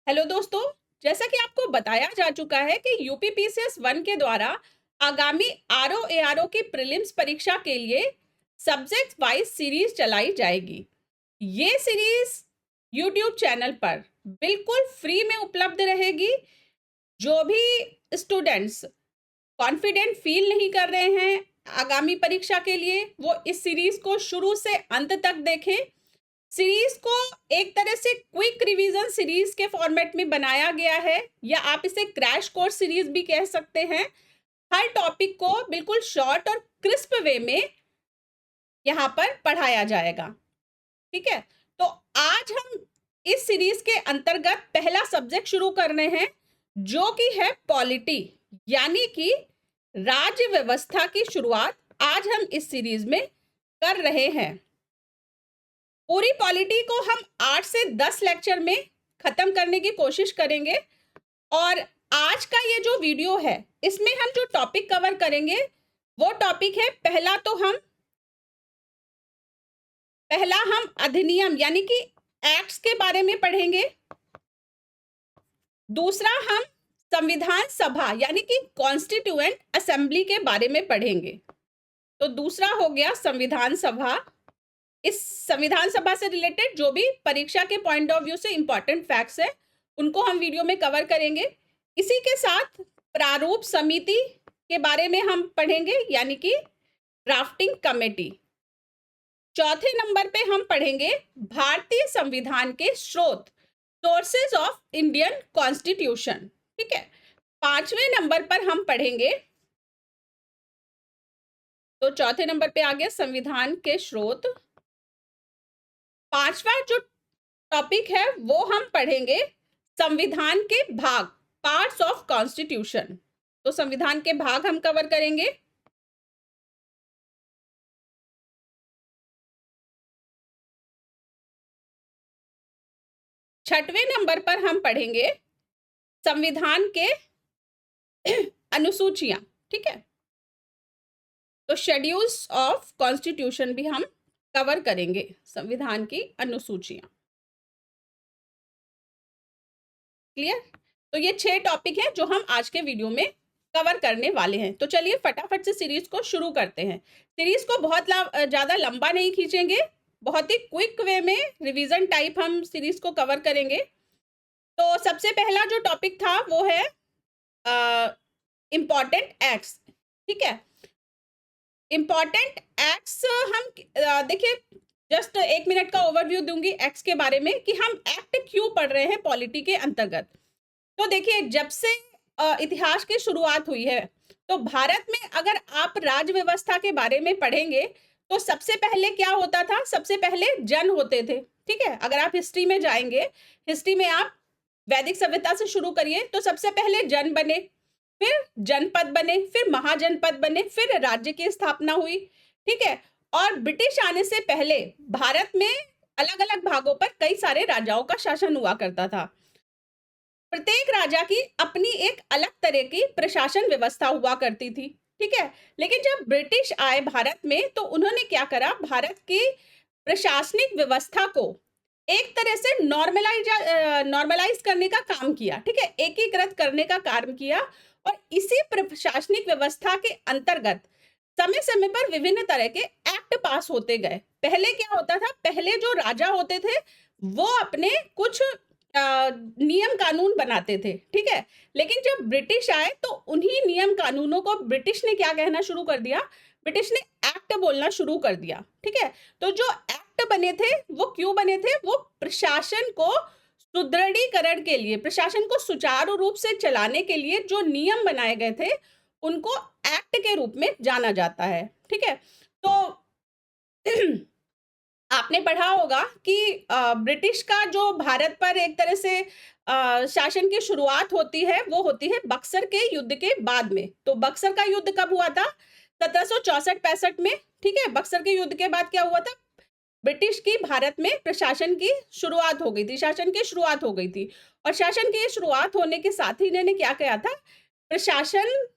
Hello दोस्तों। जैसा कि आपको बताया जा चुका है कि यूपीपीसीएस 1 के द्वारा आगामी आरओ एआरओ की प्रीलिम्स परीक्षा के लिए सब्जेक्ट वाइज सीरीज चलाई जाएगी। ये सीरीज यूट्यूब चैनल पर बिल्कुल फ्री में उपलब्ध रहेगी। जो भी स्टूडेंट्स कॉन्फिडेंट फील नहीं कर रहे हैं आगामी परीक्षा के लिए, वो इस सीरीज को शुरू से अंत तक देखें। सीरीज को एक तरह से क्विक रिवीजन सीरीज के फॉर्मेट में बनाया गया है, या आप इसे क्रैश कोर्स सीरीज भी कह सकते हैं। हर टॉपिक को बिल्कुल शॉर्ट और क्रिस्प वे में यहाँ पर पढ़ाया जाएगा। ठीक है, तो आज हम इस सीरीज के अंतर्गत पहला सब्जेक्ट शुरू कर रहे हैं, जो कि है पॉलिटी, यानी कि राज्य व्यवस्था की शुरुआत आज हम इस सीरीज में कर रहे हैं। पूरी पॉलिटी को हम 8 से 10 लेक्चर में खत्म करने की कोशिश करेंगे। और आज का ये जो वीडियो है, इसमें हम जो टॉपिक कवर करेंगे वो टॉपिक है, पहला हम अधिनियम यानी कि एक्ट्स के बारे में पढ़ेंगे। दूसरा हम संविधान सभा यानी कि कॉन्स्टिट्यूएंट असेंबली के बारे में पढ़ेंगे। तो दूसरा हो गया संविधान सभा। इस संविधान सभा से रिलेटेड जो भी परीक्षा के पॉइंट ऑफ व्यू से इंपॉर्टेंट फैक्ट्स है, उनको हम वीडियो में कवर करेंगे। इसी के साथ प्रारूप समिति के बारे में हम पढ़ेंगे, यानी कि ड्राफ्टिंग कमेटी। चौथे नंबर पे हम पढ़ेंगे भारतीय संविधान के स्रोत, सोर्सेज ऑफ इंडियन कॉन्स्टिट्यूशन। ठीक है, पांचवें नंबर पर हम पढ़ेंगे, तो चौथे नंबर पे आ गया संविधान के स्रोत। पांचवा जो टॉपिक है वो हम पढ़ेंगे संविधान के भाग, पार्ट्स ऑफ कॉन्स्टिट्यूशन। तो संविधान के भाग हम कवर करेंगे। छठवें नंबर पर हम पढ़ेंगे संविधान के अनुसूचियां। ठीक है, तो शेड्यूल्स ऑफ कॉन्स्टिट्यूशन भी हम कवर करेंगे, संविधान की अनुसूचियां। क्लियर? तो ये 6 टॉपिक हैं जो हम आज के वीडियो में कवर करने वाले हैं। तो चलिए फटाफट से सीरीज को शुरू करते हैं। सीरीज को बहुत ज्यादा लंबा नहीं खींचेंगे, बहुत ही क्विक वे में रिवीजन टाइप हम सीरीज को कवर करेंगे। तो सबसे पहला जो टॉपिक था वो है इम्पॉर्टेंट एक्ट्स। ठीक है, इम्पॉर्टेंट एक्ट्स हम देखिए, जस्ट 1 मिनट का ओवरव्यू दूंगी एक्ट्स के बारे में कि हम एक्ट क्यों पढ़ रहे हैं पॉलिटी के अंतर्गत। तो देखिए, जब से इतिहास की शुरुआत हुई है, तो भारत में अगर आप राज्य व्यवस्था के बारे में पढ़ेंगे तो सबसे पहले क्या होता था? सबसे पहले जन होते थे। ठीक है, अगर आप हिस्ट्री में जाएंगे, हिस्ट्री में आप वैदिक सभ्यता से शुरू करिए, तो सबसे पहले जन बने, फिर जनपद बने, फिर महाजनपद बने, फिर राज्य की स्थापना हुई। ठीक है, और ब्रिटिश आने से पहले भारत में अलग अलग भागों पर कई सारे राजाओं का शासन हुआ करता था। प्रत्येक राजा की अपनी एक अलग तरह की प्रशासन व्यवस्था हुआ करती थी। ठीक है, लेकिन जब ब्रिटिश आए भारत में, तो उन्होंने क्या करा? भारत की प्रशासनिक व्यवस्था को एक तरह से नॉर्मलाइज करने का काम किया। ठीक है, एकीकृत करने का काम किया। और इसी प्रशासनिक व्यवस्था के अंतर्गत समय समय पर विभिन्न तरह के एक्ट पास होते गए। पहले क्या होता था? पहले जो राजा होते थे वो अपने कुछ नियम कानून बनाते थे। ठीक है, लेकिन जब ब्रिटिश आए तो उन्हीं नियम कानूनों को ब्रिटिश ने क्या कहना शुरू कर दिया? ब्रिटिश ने एक्ट बोलना शुरू कर दिया। ठीक है, तो जो एक्ट बने थे वो क्यों बने थे? वो प्रशासन को सुदृढ़ीकरण के लिए, प्रशासन को सुचारू रूप से चलाने के लिए जो नियम बनाए गए थे उनको एक्ट के रूप में जाना जाता है। ठीक है, तो आपने पढ़ा होगा कि ब्रिटिश का जो भारत पर एक तरह से शासन की शुरुआत होती है, वो होती है बक्सर के युद्ध के बाद में। तो बक्सर का युद्ध कब हुआ था? 1764-65 में। ठीक है, बक्सर के युद्ध के बाद क्या हुआ था? ब्रिटिश की भारत में प्रशासन की शुरुआत हो गई थी, शासन की शुरुआत हो गई थी। और शासन की शुरुआत होने के साथ ही इन्होंने क्या किया था? प्रशासन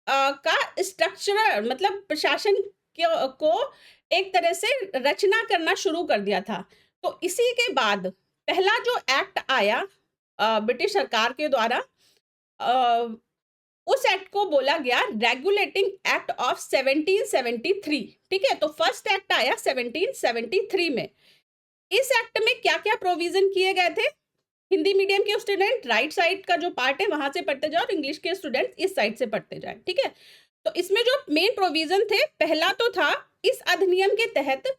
का स्ट्रक्चर, मतलब प्रशासन को एक तरह से रचना करना शुरू कर दिया था। तो इसी के बाद पहला जो एक्ट आया ब्रिटिश सरकार के द्वारा उस एक्ट को बोला गया रेगुलेटिंग एक्ट ऑफ 1773। ठीक है, तो फर्स्ट एक्ट आया 1773 में। इस एक्ट में क्या क्या प्रोविजन किए गए थे? हिंदी मीडियम के स्टूडेंट राइट साइड का जो पार्ट है वहां से पढ़ते जाओ और इंग्लिश के स्टूडेंट इस साइड से पढ़ते जाए। ठीक है, तो इसमें जो मेन प्रोविजन थे, पहला तो था इस अधिनियम के तहत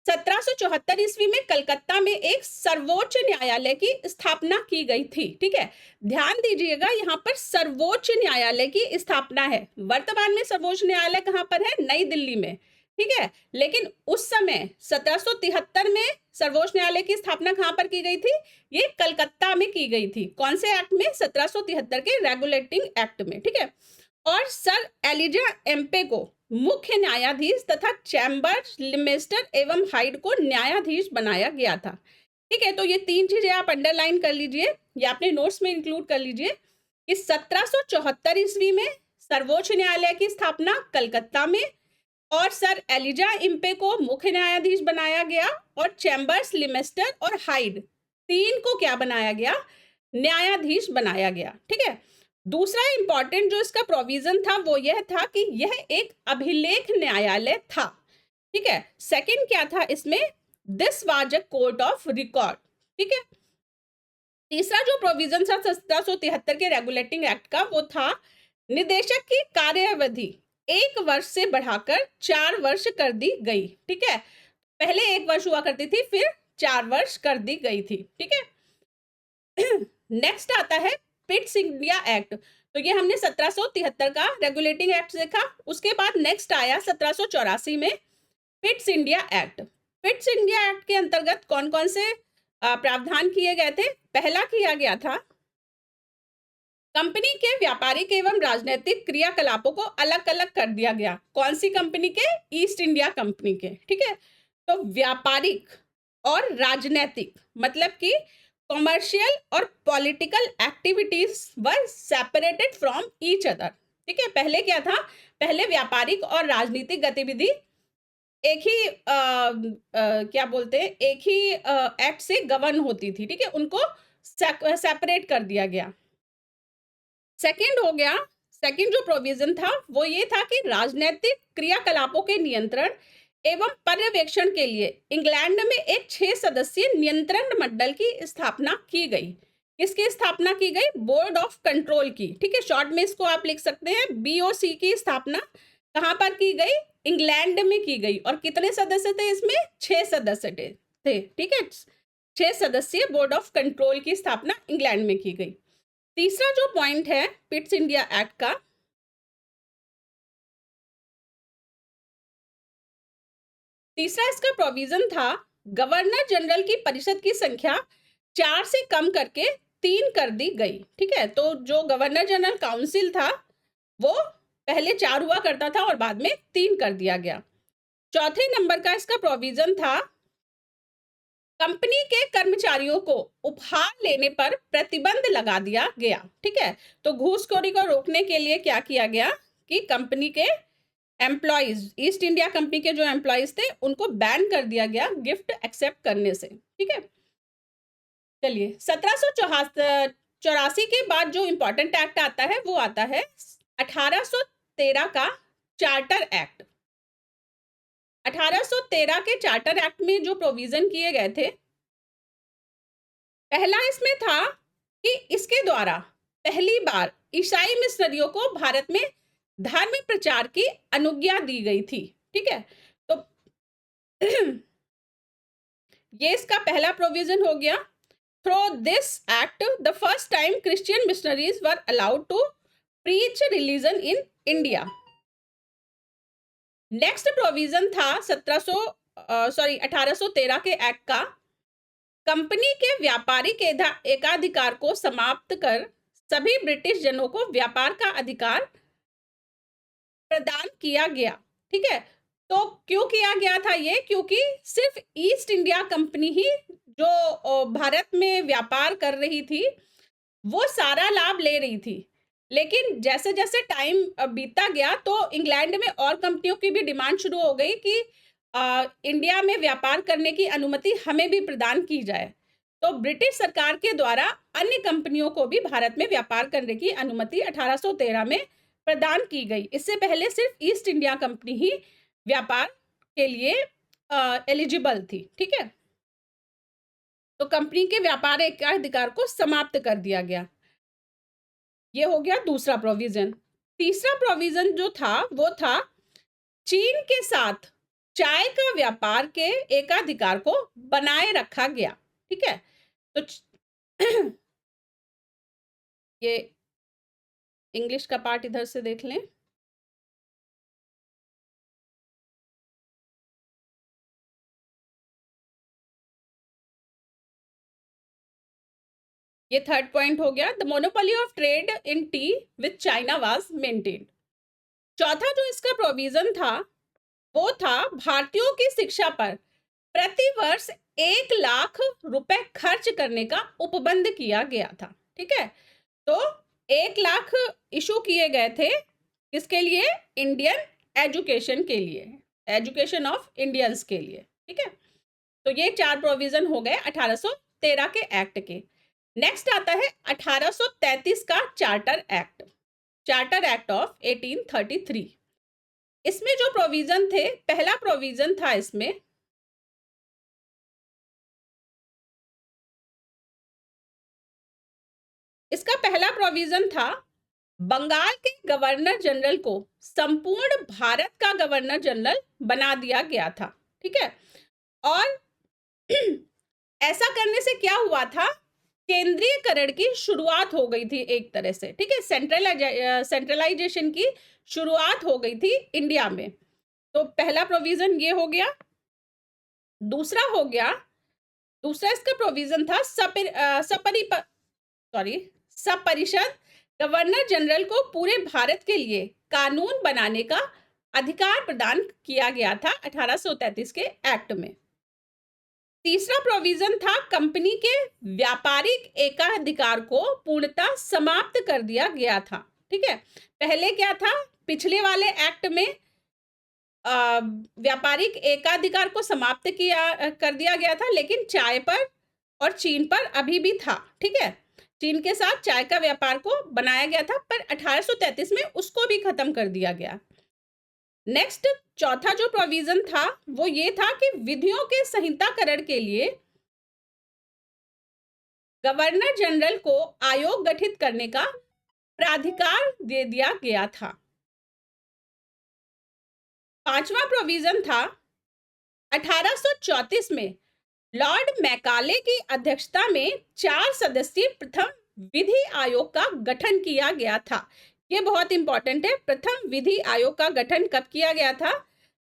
1774 ईस्वी में कलकत्ता में एक सर्वोच्च न्यायालय की स्थापना की गई थी। ठीक है, ध्यान दीजिएगा, यहाँ पर सर्वोच्च न्यायालय की स्थापना है। वर्तमान में सर्वोच्च न्यायालय कहाँ पर है? नई दिल्ली में। ठीक है, लेकिन उस समय 1773 में सर्वोच्च न्यायालय की स्थापना कहाँ पर की गई थी? ये कलकत्ता में की गई थी। कौन से एक्ट में? 1773 के रेगुलेटिंग एक्ट में। ठीक है, और सर एलिजा एम्पे को मुख्य न्यायाधीश तथा चैम्बर लिमेस्टर एवं हाइड को न्यायाधीश बनाया गया था। ठीक है, तो ये तीन चीजें आप अंडरलाइन कर लीजिए या अपने नोट्स में इंक्लूड कर लीजिए कि 1774 ईस्वी में सर्वोच्च न्यायालय की स्थापना कलकत्ता में, और सर एलिजा इम्पे को मुख्य न्यायाधीश बनाया गया, और चैम्बर्स लिमेस्टर और हाइड तीन को क्या बनाया गया? न्यायाधीश बनाया गया। ठीक है, दूसरा इंपॉर्टेंट जो इसका प्रोविजन था वो यह था कि यह एक अभिलेख न्यायालय था। ठीक है, सेकंड क्या था इसमें? This was a court of record. ठीक है, तीसरा जो प्रोविजन था 1773 के रेगुलेटिंग एक्ट का वो था निदेशक की कार्यावधि 1 वर्ष से बढ़ाकर 4 वर्ष कर दी गई। ठीक है, पहले 1 वर्ष हुआ करती थी, फिर 4 वर्ष कर दी गई थी। ठीक है, नेक्स्ट आता है पिट्स इंडिया एक्ट। तो ये हमने 1773 का रेगुलेटिंग एक्ट देखा। उसके बाद नेक्स्ट आया 1784 में Pitt's India act. Pitt's India act के अंतर्गत कौन कौन से प्रावधान किए गए थे? पहला किया गया था कंपनी के व्यापारिक एवं राजनीतिक क्रियाकलापों को अलग अलग कर दिया गया। कौन सी कंपनी के? ईस्ट इंडिया कंपनी के। ठीक है, तो व्यापारिक और राजनीतिक मतलब कि कॉमर्शियल और political activities were separated from each other. ठीक है, पहले क्या था? पहले व्यापारिक और राजनीतिक गतिविधि एक ही क्या बोलते हैं, एक ही एक्ट से गवर्न होती थी। ठीक है, उनको सेपरेट कर दिया गया। सेकंड हो गया, सेकंड जो प्रोविजन था वो ये था कि राजनीतिक क्रियाकलापों के नियंत्रण एवं पर्यवेक्षण के लिए इंग्लैंड में एक 6 सदस्यीय नियंत्रण मंडल की स्थापना की गई। किसकी स्थापना की गई? बोर्ड ऑफ कंट्रोल की। ठीक है, शॉर्ट में इसको आप लिख सकते हैं BOC की स्थापना कहां पर की गई? इंग्लैंड में की गई। और कितने सदस्य थे इसमें? 6 सदस्य थे। ठीक है, 6 सदस्यीय बोर्ड ऑफ कंट्रोल की स्थापना इंग्लैंड में की गई। तीसरा जो पॉइंट है पिट्स इंडिया एक्ट का, तीसरा इसका प्रोविजन था गवर्नर जनरल की परिषद की संख्या 4 से कम करके 3 कर दी गई। ठीक है, तो जो गवर्नर जनरल काउंसिल था वो पहले 4 हुआ करता था और बाद में 3 कर दिया गया। चौथे नंबर का इसका प्रोविजन था कंपनी के कर्मचारियों को उपहार लेने पर प्रतिबंध लगा दिया गया। ठीक है, तो घूसखोरी को रोकने के लिए क्या किया गया कि कंपनी के एम्प्लॉइज, ईस्ट इंडिया कंपनी के जो एम्प्लॉइज थे उनको बैन कर दिया गया गिफ्ट एक्सेप्ट करने से। ठीक है, चलिए 1784 के बाद जो इंपॉर्टेंट एक्ट आता है वो आता है 1813 का चार्टर एक्ट। 1813 के चार्टर एक्ट में जो प्रोविजन किए गए थे, पहला इसमें था कि इसके द्वारा पहली बार ईसाई मिशनरियों को भारत में धार्मिक प्रचार की अनुज्ञा दी गई थी। ठीक है, तो ये इसका पहला प्रोविजन हो गया। Through this act the first time Christian missionaries were allowed to preach religion in India. Next provision था 1813 के एक्ट का, कंपनी के व्यापारिक एकाधिकार को समाप्त कर सभी ब्रिटिश जनों को व्यापार का अधिकार प्रदान किया गया। ठीक है, तो क्यों किया गया था ये? क्योंकि सिर्फ ईस्ट इंडिया कंपनी ही जो भारत में व्यापार कर रही थी वो सारा लाभ ले रही थी, लेकिन जैसे जैसे टाइम बीतता गया तो इंग्लैंड में और कंपनियों की भी डिमांड शुरू हो गई कि इंडिया में व्यापार करने की अनुमति हमें भी प्रदान की जाए। तो ब्रिटिश सरकार के द्वारा अन्य कंपनियों को भी भारत में व्यापार करने की अनुमति 1813 में प्रदान की गई। इससे पहले सिर्फ ईस्ट इंडिया कंपनी ही व्यापार के लिए एलिजिबल थी। ठीक है, तो कंपनी के व्यापार अधिकार को समाप्त कर दिया गया। ये हो गया दूसरा प्रोविजन। तीसरा प्रोविजन जो था वो था चीन के साथ चाय का व्यापार के एकाधिकार को बनाए रखा गया। ठीक है, तो ये इंग्लिश का पार्ट इधर से देख लें। ये थर्ड पॉइंट हो गया, the monopoly of trade in T with China was maintained. चौथा जो इसका प्रोविजन था वो था भारतीयों की शिक्षा पर प्रति वर्ष 1 लाख रुपए खर्च करने का उपबंध किया गया था। ठीक है, तो 1 लाख इशू किए गए थे किसके लिए? इंडियन एजुकेशन के लिए, एजुकेशन ऑफ इंडियंस के लिए। ठीक है, तो ये 4 प्रोविजन हो गए 1813 के एक्ट के। नेक्स्ट आता है 1833 का charter act, charter act of 1833। इसमें जो प्रोविजन थे, पहला प्रोविजन था इसका पहला प्रोविजन था बंगाल के गवर्नर जनरल को संपूर्ण भारत का गवर्नर जनरल बना दिया गया था। ठीक है, और ऐसा करने से क्या हुआ था? केंद्रीयकरण की शुरुआत हो गई थी एक तरह से। ठीक है, सेंट्रलाइजेशन की शुरुआत हो गई थी इंडिया में। तो पहला प्रोविजन ये हो गया। दूसरा इसका प्रोविजन था सपरिषद गवर्नर जनरल को पूरे भारत के लिए कानून बनाने का अधिकार प्रदान किया गया था 1833 के एक्ट में। तीसरा प्रोविजन था कंपनी के व्यापारिक एकाधिकार को पूर्णतः समाप्त कर दिया गया था। ठीक है, पहले क्या था? पिछले वाले एक्ट में व्यापारिक एकाधिकार को समाप्त कर दिया गया था, लेकिन चाय पर और चीन पर अभी भी था। ठीक है, चीन के साथ चाय का व्यापार को बनाया गया था, पर 1833 में उसको भी खत्म कर दिया गया। नेक्स्ट चौथा जो प्रोविजन था वो ये था कि विधियों के संहिताकरण के लिए गवर्नर जनरल को आयोग गठित करने का प्राधिकार दे दिया गया था। पांचवा प्रोविजन था 1834 में लॉर्ड मैकाले की अध्यक्षता में 4 सदस्यीय प्रथम विधि आयोग का गठन किया गया था। ये बहुत इंपॉर्टेंट है। प्रथम विधि आयोग का गठन कब किया गया था?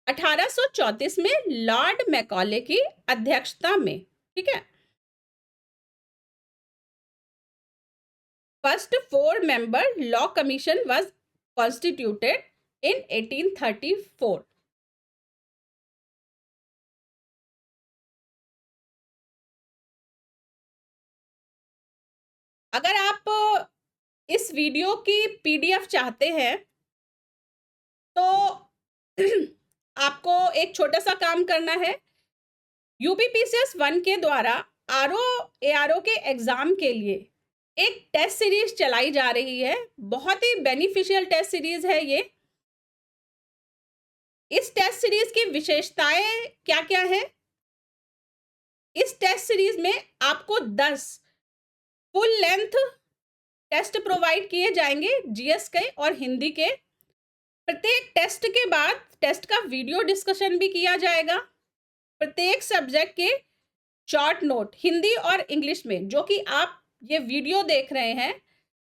1834 में लॉर्ड मैकाले की अध्यक्षता में। ठीक है, first 4 member law commission was constituted इन 1834। अगर आप इस वीडियो की पीडीएफ चाहते हैं तो आपको एक छोटा सा काम करना है। यूपीपीसीएस 1 के द्वारा आरओ के एग्जाम के लिए एक टेस्ट सीरीज चलाई जा रही है। बहुत ही बेनिफिशियल टेस्ट सीरीज है ये। इस टेस्ट सीरीज की विशेषताएं क्या क्या है? इस टेस्ट सीरीज में आपको 10 फुल लेंथ टेस्ट प्रोवाइड किए जाएंगे, जीएस के और हिंदी के। प्रत्येक टेस्ट के बाद टेस्ट का वीडियो डिस्कशन भी किया जाएगा। प्रत्येक सब्जेक्ट के शॉर्ट नोट हिंदी और इंग्लिश में, जो कि आप ये वीडियो देख रहे हैं,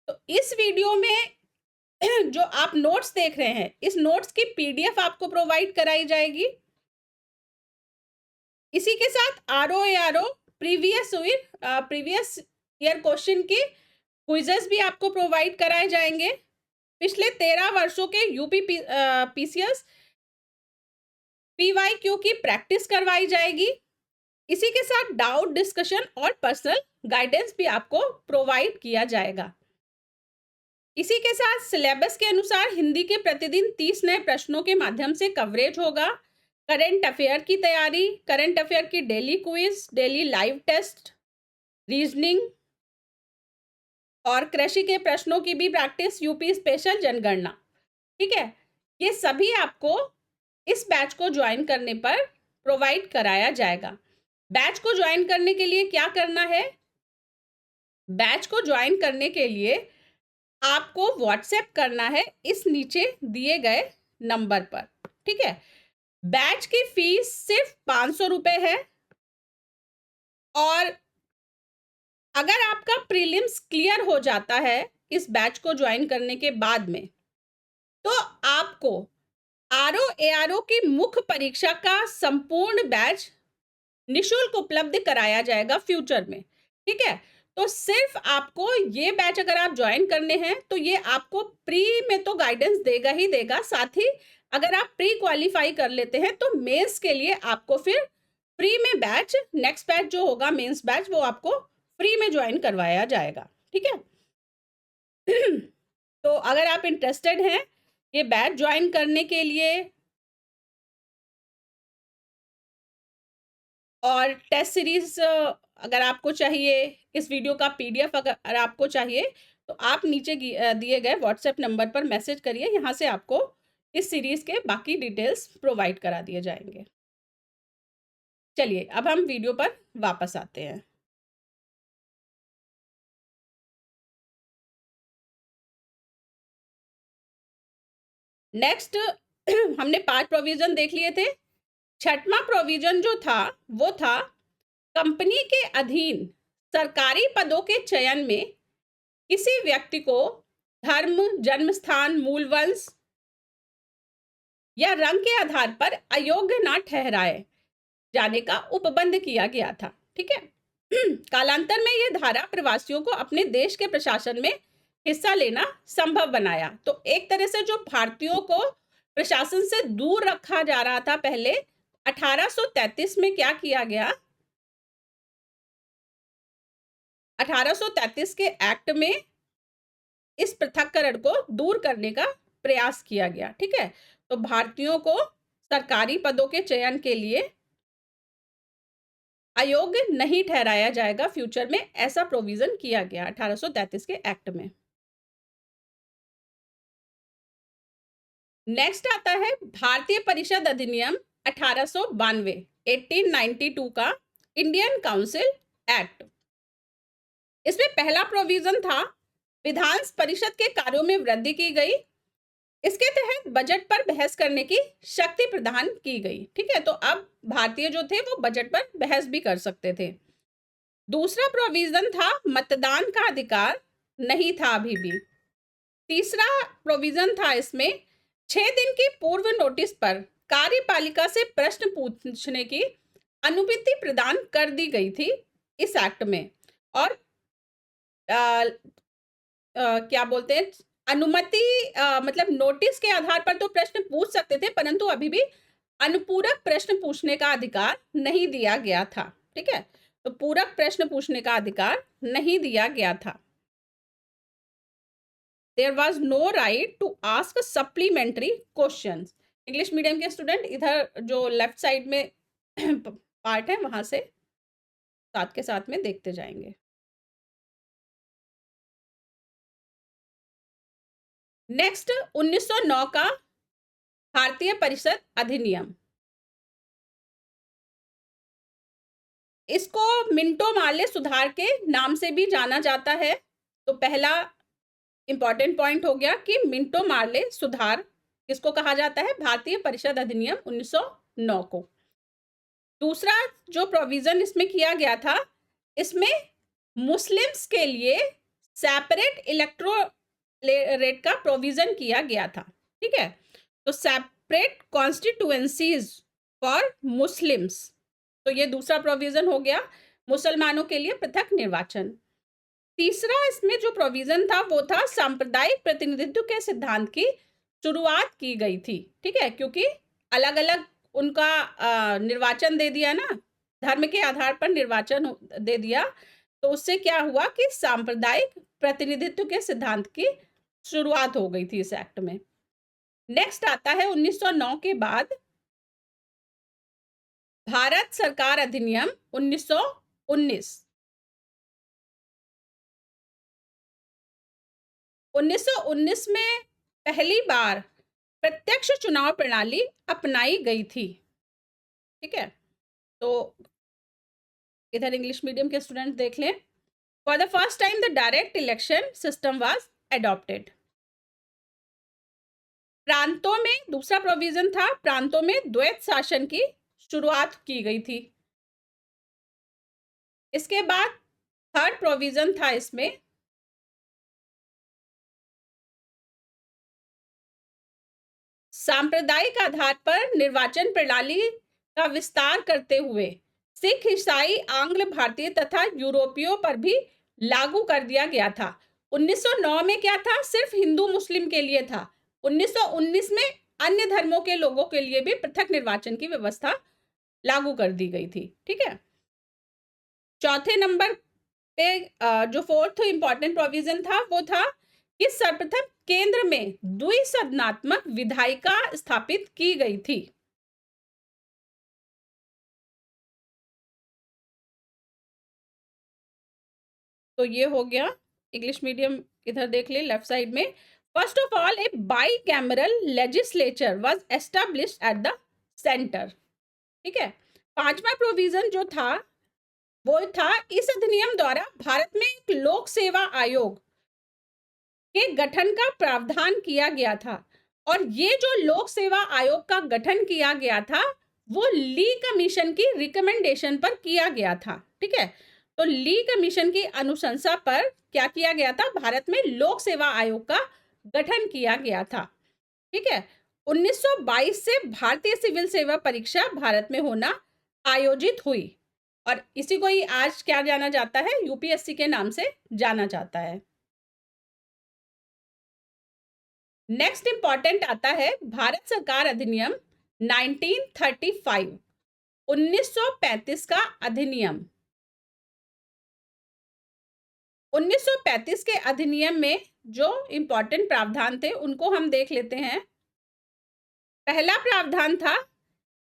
तो इस वीडियो में जो आप नोट्स देख रहे हैं, इस नोट्स की पीडीएफ आपको प्रोवाइड कराई जाएगी। इसी के साथ आरओ प्रीवियस ईयर क्वेश्चन के क्विजेस भी आपको प्रोवाइड कराए जाएंगे। पिछले 13 वर्षों के यूपी पीसीएस पीवाईक्यू की प्रैक्टिस करवाई जाएगी। इसी के साथ डाउट डिस्कशन और पर्सनल गाइडेंस भी आपको प्रोवाइड किया जाएगा। इसी के साथ सिलेबस के अनुसार हिंदी के प्रतिदिन 30 नए प्रश्नों के माध्यम से कवरेज होगा। करंट अफेयर की तैयारी, करंट अफेयर की daily quiz, daily live test, reasoning और कृषि के प्रश्नों की भी प्रैक्टिस, यूपी स्पेशल जनगणना। ठीक है, ये सभी आपको इस बैच को ज्वाइन करने पर प्रोवाइड कराया जाएगा। बैच को ज्वाइन करने के लिए क्या करना है? बैच को ज्वाइन करने के लिए आपको व्हाट्सएप करना है इस नीचे दिए गए नंबर पर। ठीक है, बैच की फीस सिर्फ 500 रुपए है और अगर आपका प्रीलिम्स क्लियर हो जाता है इस बैच को ज्वाइन करने के बाद में, तो आपको आरओ एआरओ की मुख्य परीक्षा का संपूर्ण बैच निशुल्क उपलब्ध कराया जाएगा फ्यूचर में। ठीक है, तो सिर्फ आपको ये बैच अगर आप ज्वाइन करने हैं तो ये आपको प्री में तो गाइडेंस देगा ही देगा, साथ ही अगर आप प्री क्वालिफाई कर लेते हैं तो मेंस के लिए आपको फिर फ्री में बैच, नेक्स्ट बैच जो होगा मेंस बैच, वो आपको फ्री में ज्वाइन करवाया जाएगा। ठीक है तो अगर आप इंटरेस्टेड हैं ये बैच ज्वाइन करने के लिए और टेस्ट सीरीज अगर आपको चाहिए, इस वीडियो का पीडीएफ अगर आपको चाहिए तो आप नीचे दिए गए व्हाट्सएप नंबर पर मैसेज करिए, यहाँ से आपको इस सीरीज के बाकी डिटेल्स प्रोवाइड करा दिए जाएंगे। चलिए अब हम वीडियो पर वापस आते हैं। नेक्स्ट हमने 5 प्रोविजन देख लिए थे। छठवां प्रोविजन जो था वो था कंपनी के अधीन सरकारी पदों के चयन में किसी व्यक्ति को धर्म, जन्म स्थान, मूल वंश या रंग के आधार पर अयोग्य ना ठहराए जाने का उपबंध किया गया था। ठीक है कालांतर में यह धारा प्रवासियों को अपने देश के प्रशासन में हिस्सा लेना संभव बनाया। तो एक तरह से जो भारतीयों को प्रशासन से दूर रखा जा रहा था पहले, 1833 में क्या किया गया, 1833 के एक्ट में इस पृथक्करण को दूर करने का प्रयास किया गया। ठीक है, तो भारतीयों को सरकारी पदों के चयन के लिए अयोग्य नहीं ठहराया जाएगा फ्यूचर में, ऐसा प्रोविजन किया गया 1833 के एक्ट में। नेक्स्ट आता है भारतीय परिषद अधिनियम 1892 1892 का इंडियन काउंसिल एक्ट। इसमें पहला प्रोविजन था विधान परिषद के कार्यों में वृद्धि की गई। इसके तहत बजट पर बहस करने की शक्ति प्रदान की गई। ठीक है, तो अब भारतीय जो थे वो बजट पर बहस भी कर सकते थे। दूसरा प्रोविजन था मतदान का अधिकार नहीं था अभी भी। तीसरा प्रोविजन था इसमें 6 दिन की पूर्व नोटिस पर कार्यपालिका से प्रश्न पूछने की अनुमति प्रदान कर दी गई थी इस एक्ट में। और क्या बोलते हैं, अनुमति मतलब नोटिस के आधार पर तो प्रश्न पूछ सकते थे, परंतु अभी भी अनुपूरक प्रश्न पूछने का अधिकार नहीं दिया गया था। ठीक है, तो पूरक प्रश्न पूछने का अधिकार नहीं दिया गया था। There was no right to ask supplementary questions। English medium के स्टूडेंट इधर जो लेफ्ट साइड में पार्ट है वहां से साथ के साथ में देखते जाएंगे। नेक्स्ट 1909 का भारतीय परिषद अधिनियम, इसको मिंटो मार्ले सुधार के नाम से भी जाना जाता है। तो पहला इंपॉर्टेंट पॉइंट हो गया कि मिंटो मार्ले सुधार किसको कहा जाता है, भारतीय परिषद अधिनियम 1909 को। दूसरा जो प्रोविजन इसमें किया गया था, इसमें मुस्लिम्स के लिए सेपरेट इलेक्टोरेट का प्रोविजन किया गया था। ठीक है, तो सेपरेट कॉन्स्टिट्यूएंसीज फॉर मुस्लिम्स, तो ये दूसरा प्रोविजन हो गया, मुसलमानों के लिए पृथक निर्वाचन। तीसरा इसमें जो प्रोविजन था वो था सांप्रदायिक प्रतिनिधित्व के सिद्धांत की शुरुआत की गई थी। ठीक है, क्योंकि अलग अलग उनका निर्वाचन दे दिया ना, धर्म के आधार पर निर्वाचन दे दिया, तो उससे क्या हुआ कि सांप्रदायिक प्रतिनिधित्व के सिद्धांत की शुरुआत हो गई थी इस एक्ट में। नेक्स्ट आता है 1909 के बाद भारत सरकार अधिनियम 1919। 1919 में पहली बार प्रत्यक्ष चुनाव प्रणाली अपनाई गई थी। ठीक है, तो इधर इंग्लिश मीडियम के स्टूडेंट देख लें। For the first time the direct election system was adopted. प्रांतों में दूसरा प्रोविजन था, प्रांतों में द्वैत शासन की शुरुआत की गई थी। इसके बाद थर्ड प्रोविजन था इसमें सांप्रदायिक आधार पर निर्वाचन प्रणाली का विस्तार करते हुए सिख, ईसाई, आंग्ल, भारतीय तथा यूरोपियों पर भी लागू कर दिया गया था। 1909 में क्या था, सिर्फ हिंदू मुस्लिम के लिए था। 1919 में अन्य धर्मों के लोगों के लिए भी पृथक निर्वाचन की व्यवस्था लागू कर दी गई थी। ठीक है, चौथे नंबर पे जो फोर्थ इंपॉर्टेंट प्रोविजन था वो था कि सर्वप्रथम केंद्र में द्विसदनात्मक विधायिका स्थापित की गई थी। तो ये हो गया इंग्लिश मीडियम, इधर देख ले लेफ्ट साइड में। First of all A by cameral legislature was established at the centre. ठीक है, पांचवा प्रोविजन जो था वो था इस अधिनियम द्वारा भारत में एक लोक सेवा आयोग के गठन का प्रावधान किया गया था। और ये जो लोक सेवा आयोग का गठन किया गया था वो ली कमीशन की रिकमेंडेशन पर किया गया था। ठीक है, तो ली कमीशन की अनुशंसा पर क्या किया गया था, भारत में लोक सेवा आयोग का गठन किया गया था। ठीक है, 1922 से भारतीय सिविल सेवा परीक्षा भारत में होना आयोजित हुई और इसी को ही आज क्या जाना जाता है, यूपीएससी के नाम से जाना जाता है। नेक्स्ट इंपॉर्टेंट आता है भारत सरकार अधिनियम 1935, 1935 का अधिनियम। 1935 के अधिनियम में जो इंपॉर्टेंट प्रावधान थे उनको हम देख लेते हैं। पहला प्रावधान था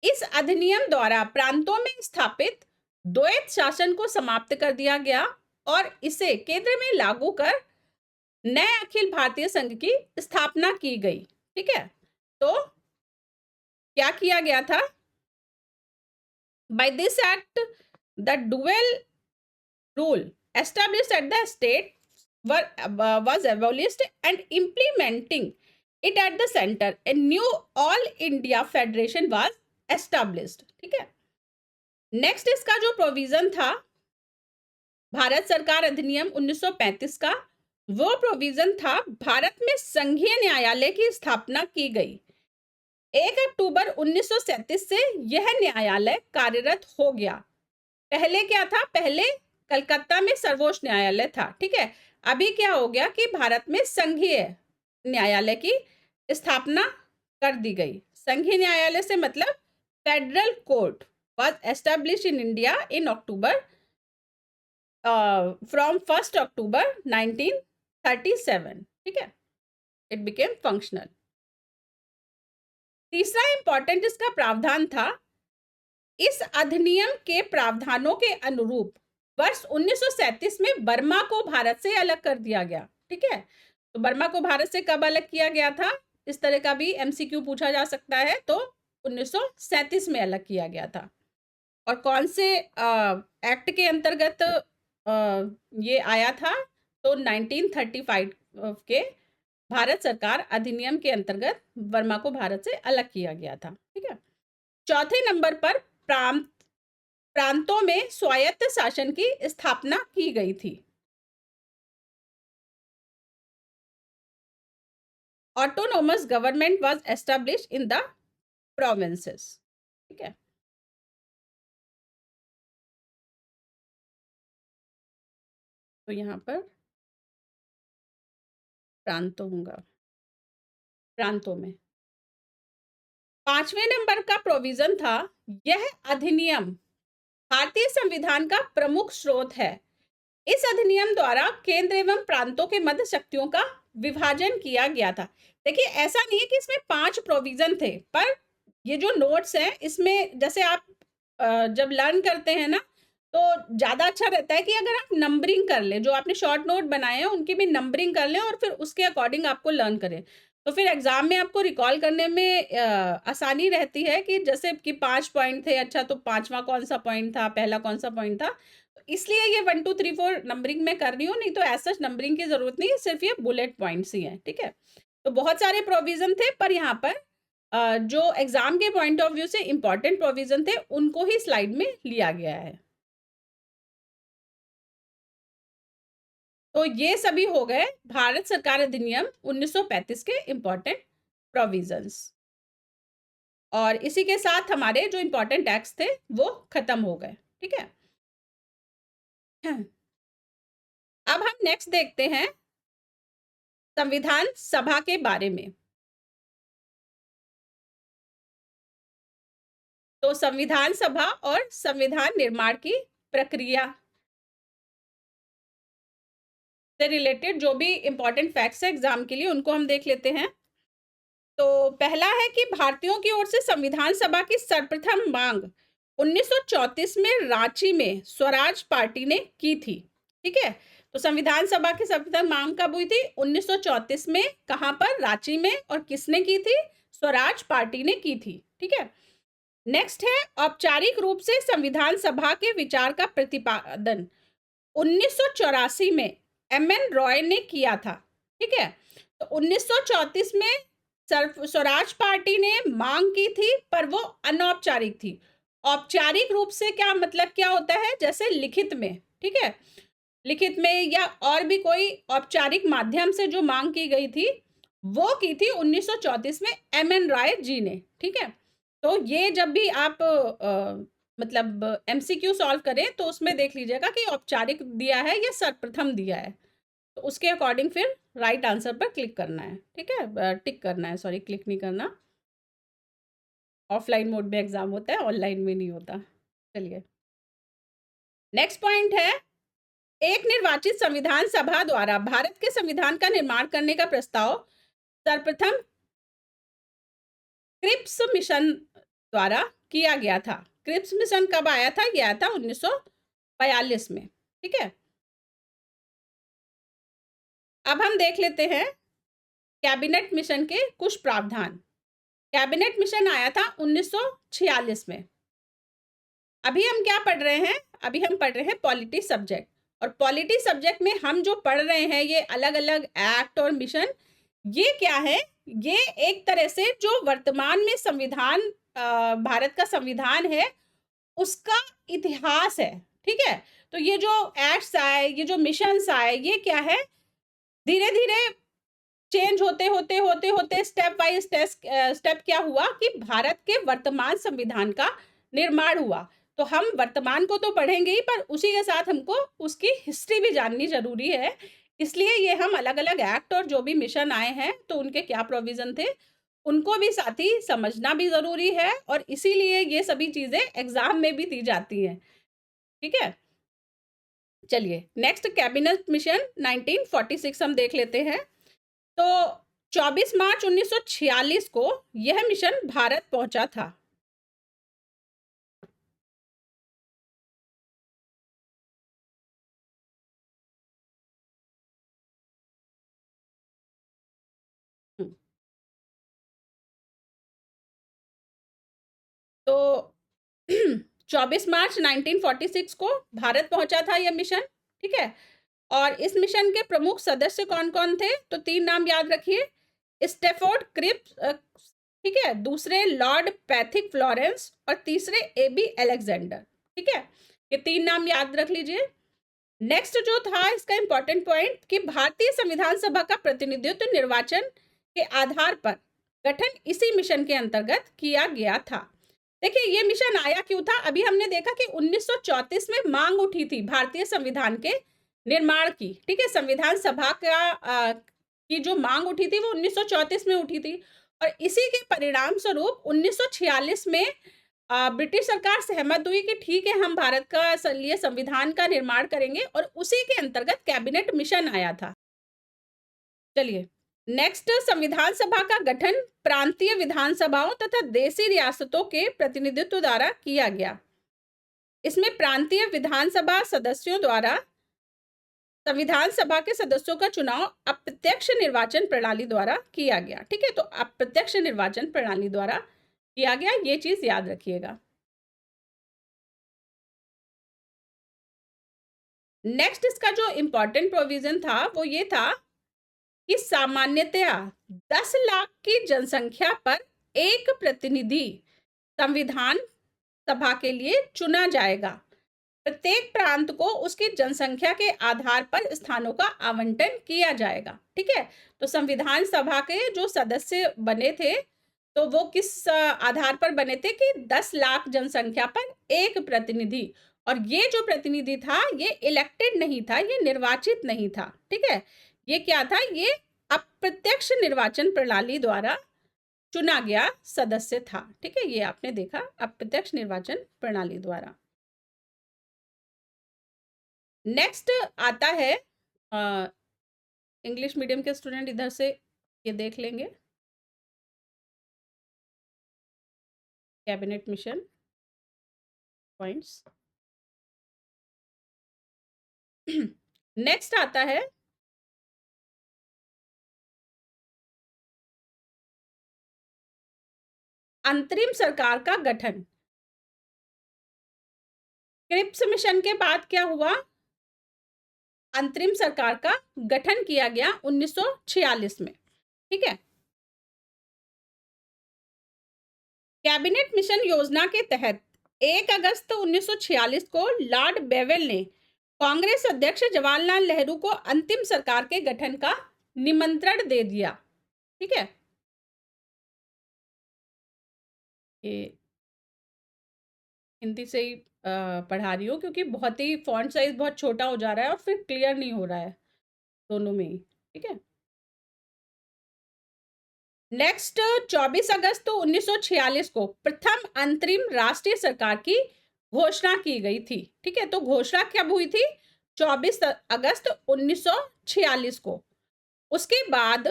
इस अधिनियम द्वारा प्रांतों में स्थापित द्वैत शासन को समाप्त कर दिया गया और इसे केंद्र में लागू कर नए अखिल भारतीय संघ की स्थापना की गई। ठीक है, तो क्या किया गया था, by this act the dual rule established at the state was abolished and implementing it at the center a new all India federation was established। ठीक है, नेक्स्ट इसका जो प्रोविजन था भारत सरकार अधिनियम 1935 का, वो प्रोविजन था भारत में संघीय न्यायालय की स्थापना की गई। 1 अक्टूबर 1937 से यह न्यायालय कार्यरत हो गया। पहले क्या था, पहले कलकत्ता में सर्वोच्च न्यायालय था। ठीक है, अभी क्या हो गया कि भारत में संघीय न्यायालय की स्थापना कर दी गई। संघीय न्यायालय से मतलब federal court was established in India in October from 1 अक्टूबर 1937। ठीक है, इट बिकेम फंक्शनल। तीसरा इंपॉर्टेंट इसका प्रावधान था इस अधिनियम के प्रावधानों के अनुरूप वर्ष 1937 में बर्मा को भारत से अलग कर दिया गया। ठीक है, तो बर्मा को भारत से कब अलग किया गया था, इस तरह का भी एमसीक्यू पूछा जा सकता है। तो 1937 में अलग किया गया था। और कौन से एक्ट के अंतर्गत ये आया था, तो 1935 के भारत सरकार अधिनियम के अंतर्गत बर्मा को भारत से अलग किया गया था। ठीक है, चौथे नंबर पर प्रांतों में स्वायत्त शासन की स्थापना की गई थी। Autonomous government was established in the provinces. ठीक है, तो यहां पर प्रांतों होगा, प्रांतों में। पांचवें नंबर का प्रोविजन था यह अधिनियम भारतीय संविधान का प्रमुख स्रोत है। इस अधिनियम द्वारा केंद्र एवं प्रांतों के मध्य शक्तियों का विभाजन किया गया था। देखिए, ऐसा नहीं है कि इसमें 5 प्रोविजन थे, पर ये जो नोट्स हैं इसमें जैसे आप जब लर्न करते हैं ना, तो ज़्यादा अच्छा रहता है कि अगर आप नंबरिंग कर लें, जो आपने शॉर्ट नोट बनाए हैं उनकी भी नंबरिंग कर लें और फिर उसके अकॉर्डिंग आपको लर्न करें। तो फिर एग्ज़ाम में आपको रिकॉल करने में आसानी रहती है कि जैसे कि 5 पॉइंट थे, अच्छा तो 5वां कौन-सा पॉइंट था, पहला कौन-सा पॉइंट था। तो इसलिए ये 1, 2, 3, 4 नंबरिंग मैं कर रही हूँ, नहीं तो एज़ सच नंबरिंग की ज़रूरत नहीं है, सिर्फ़ ये बुलेट पॉइंट्स ही हैं, ठीक है? तो बहुत सारे प्रोविज़न थे पर यहाँ पर जो एग्ज़ाम के पॉइंट ऑफ व्यू से इम्पोर्टेंट प्रोविज़न थे, उनको ही स्लाइड में लिया गया है। तो ये सभी हो गए भारत सरकार अधिनियम 1935 के इम्पोर्टेंट प्रोविजंस और इसी के साथ हमारे जो इम्पोर्टेंट एक्ट्स थे वो खत्म हो गए। ठीक है। अब हम नेक्स्ट देखते हैं संविधान सभा के बारे में। तो संविधान सभा और संविधान निर्माण की प्रक्रिया से रिलेटेड जो भी इम्पोर्टेंट फैक्ट्स है एग्जाम के लिए उनको हम देख लेते हैं। तो पहला है कि भारतीयों की ओर से संविधान सभा की सर्वप्रथम मांग 1934 में रांची में स्वराज पार्टी ने की थी। ठीक है। तो संविधान सभा की सर्वप्रथम मांग कब हुई थी? 1934 में। कहां पर? रांची में। और किसने की थी? स्वराज पार्टी ने की थी। ठीक है। नेक्स्ट है औपचारिक रूप से संविधान सभा के विचार का प्रतिपादन 1984 में एमएन रॉय ने किया था। ठीक है। तो 1934 में स्वराज पार्टी ने मांग की थी पर वो अनौपचारिक थी। औपचारिक रूप से क्या मतलब क्या होता है? जैसे लिखित में। ठीक है। लिखित में या और भी कोई औपचारिक माध्यम से जो मांग की गई थी वो की थी 1934 में एमएन रॉय जी ने। ठीक है। तो ये जब भी आप मतलब एमसीक्यू सॉल्व करें तो उसमें देख लीजिएगा कि औपचारिक दिया है या सर्वप्रथम दिया है, तो उसके अकॉर्डिंग फिर राइट आंसर पर क्लिक करना है। ठीक है। टिक करना है, सॉरी क्लिक नहीं करना। ऑफलाइन मोड में एग्जाम होता है, ऑनलाइन में नहीं होता। चलिए नेक्स्ट पॉइंट है एक निर्वाचित संविधान सभा द्वारा भारत के संविधान का निर्माण करने का प्रस्ताव सर्वप्रथम क्रिप्स मिशन द्वारा किया गया था। क्रिप्स मिशन कब आया था? यह आया था 1942 में। ठीक है। अब हम देख लेते हैं कैबिनेट मिशन के कुछ प्रावधान। कैबिनेट मिशन आया था 1946 में। अभी हम क्या पढ़ रहे हैं? अभी हम पढ़ रहे हैं पॉलिटी सब्जेक्ट, और पॉलिटी सब्जेक्ट में हम जो पढ़ रहे हैं ये अलग अलग एक्ट और मिशन, ये क्या है? ये एक तरह से जो वर्तमान में संविधान भारत का संविधान है उसका इतिहास है। ठीक है। तो ये जो एक्ट्स आए, ये जो मिशंस आए, ये क्या है? धीरे धीरे चेंज होते स्टेप बाय स्टेप क्या हुआ कि भारत के वर्तमान संविधान का निर्माण हुआ। तो हम वर्तमान को तो पढ़ेंगे ही पर उसी के साथ हमको उसकी हिस्ट्री भी जाननी जरूरी है। इसलिए ये हम अलग अलग एक्ट और जो भी मिशन आए हैं तो उनके क्या प्रोविजन थे उनको भी साथ ही समझना भी जरूरी है, और इसीलिए ये सभी चीजें एग्जाम में भी दी जाती हैं। ठीक है। चलिए नेक्स्ट कैबिनेट मिशन 1946 हम देख लेते हैं। तो 24 मार्च 1946 को यह मिशन भारत पहुंचा था। तो 24 मार्च 1946 को भारत पहुंचा था यह मिशन। ठीक है। और इस मिशन के प्रमुख सदस्य कौन कौन थे? तो 3 नाम याद रखिए। स्टेफोर्ड क्रिप्स, ठीक है, दूसरे लॉर्ड पैथिक फ्लोरेंस और तीसरे एबी अलेक्जेंडर। ठीक है। ये 3 नाम याद रख लीजिए। नेक्स्ट जो था इसका इंपॉर्टेंट पॉइंट कि भारतीय संविधान सभा का प्रतिनिधित्व निर्वाचन के आधार पर गठन इसी मिशन के अंतर्गत किया गया था। देखिए ये मिशन आया क्यों था? अभी हमने देखा कि 1934 में मांग उठी थी भारतीय संविधान के निर्माण की। ठीक है। संविधान सभा की जो मांग उठी थी वो 1934 में उठी थी, और इसी के परिणाम स्वरूप 1946 में ब्रिटिश सरकार सहमत हुई कि ठीक है हम भारत का लिए संविधान का निर्माण करेंगे, और उसी के अंतर्गत कैबिनेट मिशन आया था। चलिए नेक्स्ट, संविधान सभा का गठन प्रांतीय विधानसभाओं तथा देशी रियासतों के प्रतिनिधित्व द्वारा किया गया। इसमें प्रांतीय विधानसभा सदस्यों द्वारा संविधान सभा के सदस्यों का चुनाव अप्रत्यक्ष निर्वाचन प्रणाली द्वारा किया गया। ठीक है, तो अप्रत्यक्ष निर्वाचन प्रणाली द्वारा किया गया, ये चीज याद रखिएगा। नेक्स्ट इसका जो इंपॉर्टेंट प्रोविजन था वो ये था कि सामान्यतया 10 लाख की जनसंख्या पर एक प्रतिनिधि संविधान सभा के लिए चुना जाएगा। प्रत्येक प्रांत को उसकी जनसंख्या के आधार पर स्थानों का आवंटन किया जाएगा। ठीक है, तो संविधान सभा के जो सदस्य बने थे तो वो किस आधार पर बने थे कि 10 लाख जनसंख्या पर एक प्रतिनिधि, और ये जो प्रतिनिधि था ये इलेक्टेड नहीं था, ये निर्वाचित नहीं था। ठीक है, ये क्या था, ये अप्रत्यक्ष निर्वाचन प्रणाली द्वारा चुना गया सदस्य था। ठीक है, ये आपने देखा, अप्रत्यक्ष निर्वाचन प्रणाली द्वारा। नेक्स्ट आता है इंग्लिश मीडियम के स्टूडेंट इधर से ये देख लेंगे, कैबिनेट मिशन पॉइंट्स। नेक्स्ट आता है अंतरिम सरकार का गठन। क्रिप्स मिशन के बाद क्या हुआ, अंतरिम सरकार का गठन किया गया 1946 में। ठीक है, कैबिनेट मिशन योजना के तहत 1 अगस्त 1946 को लॉर्ड बेवेल ने कांग्रेस अध्यक्ष जवाहरलाल नेहरू को अंतिम सरकार के गठन का निमंत्रण दे दिया। ठीक है, ये हिंदी से ही पढ़ा रही हूँ क्योंकि बहुत ही फॉन्ट साइज बहुत छोटा हो जा रहा है और फिर क्लियर नहीं हो रहा है दोनों में ही। ठीक है, नेक्स्ट 24 अगस्त 1946 को प्रथम अंतरिम राष्ट्रीय सरकार की घोषणा की गई थी। ठीक है, तो घोषणा कब हुई थी, 24 अगस्त 1946 को। उसके बाद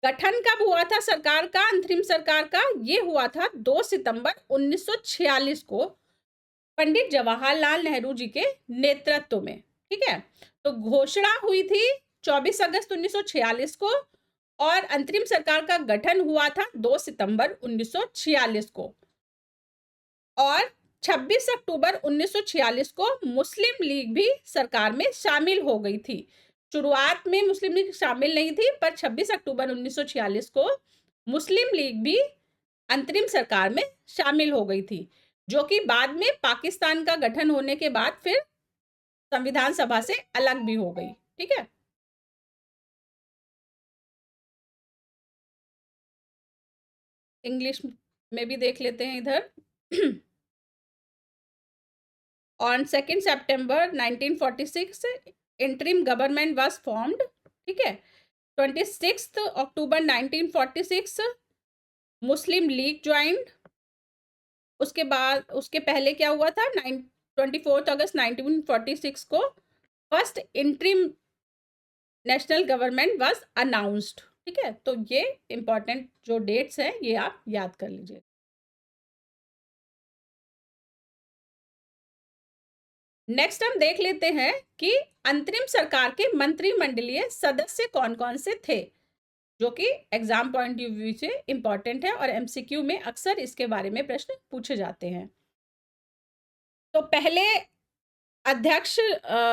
गठन कब हुआ था सरकार का, अंतरिम सरकार का, ये हुआ था 2 सितंबर 1946 को पंडित जवाहरलाल नेहरू जी के नेतृत्व में। ठीक है, तो घोषणा हुई थी 24 अगस्त 1946 को और अंतरिम सरकार का गठन हुआ था 2 सितंबर 1946 को, और 26 अक्टूबर 1946 को मुस्लिम लीग भी सरकार में शामिल हो गई थी। शुरुआत में मुस्लिम लीग शामिल नहीं थी, पर 26 अक्टूबर 1946 को मुस्लिम लीग भी अंतरिम सरकार में शामिल हो गई थी, जो कि बाद में पाकिस्तान का गठन होने के बाद फिर संविधान सभा से अलग भी हो गई। ठीक है, इंग्लिश में भी देख लेते हैं इधर। On 2 September 1946 interim government was formed. ठीक है, 26 अक्टूबर 1946 मुस्लिम लीग ज्वाइंड। उसके बाद उसके पहले क्या हुआ था, 24 अगस्त 1946 को first interim national government was announced. ठीक है, तो ये इंपॉर्टेंट जो डेट्स हैं ये आप याद कर लीजिए। नेक्स्ट हम देख लेते हैं कि अंतरिम सरकार के मंत्रिमंडलीय सदस्य कौन कौन से थे, जो कि एग्जाम पॉइंट ऑफ व्यू से इंपॉर्टेंट है और एमसीक्यू में अक्सर इसके बारे में प्रश्न पूछे जाते हैं। तो पहले अध्यक्ष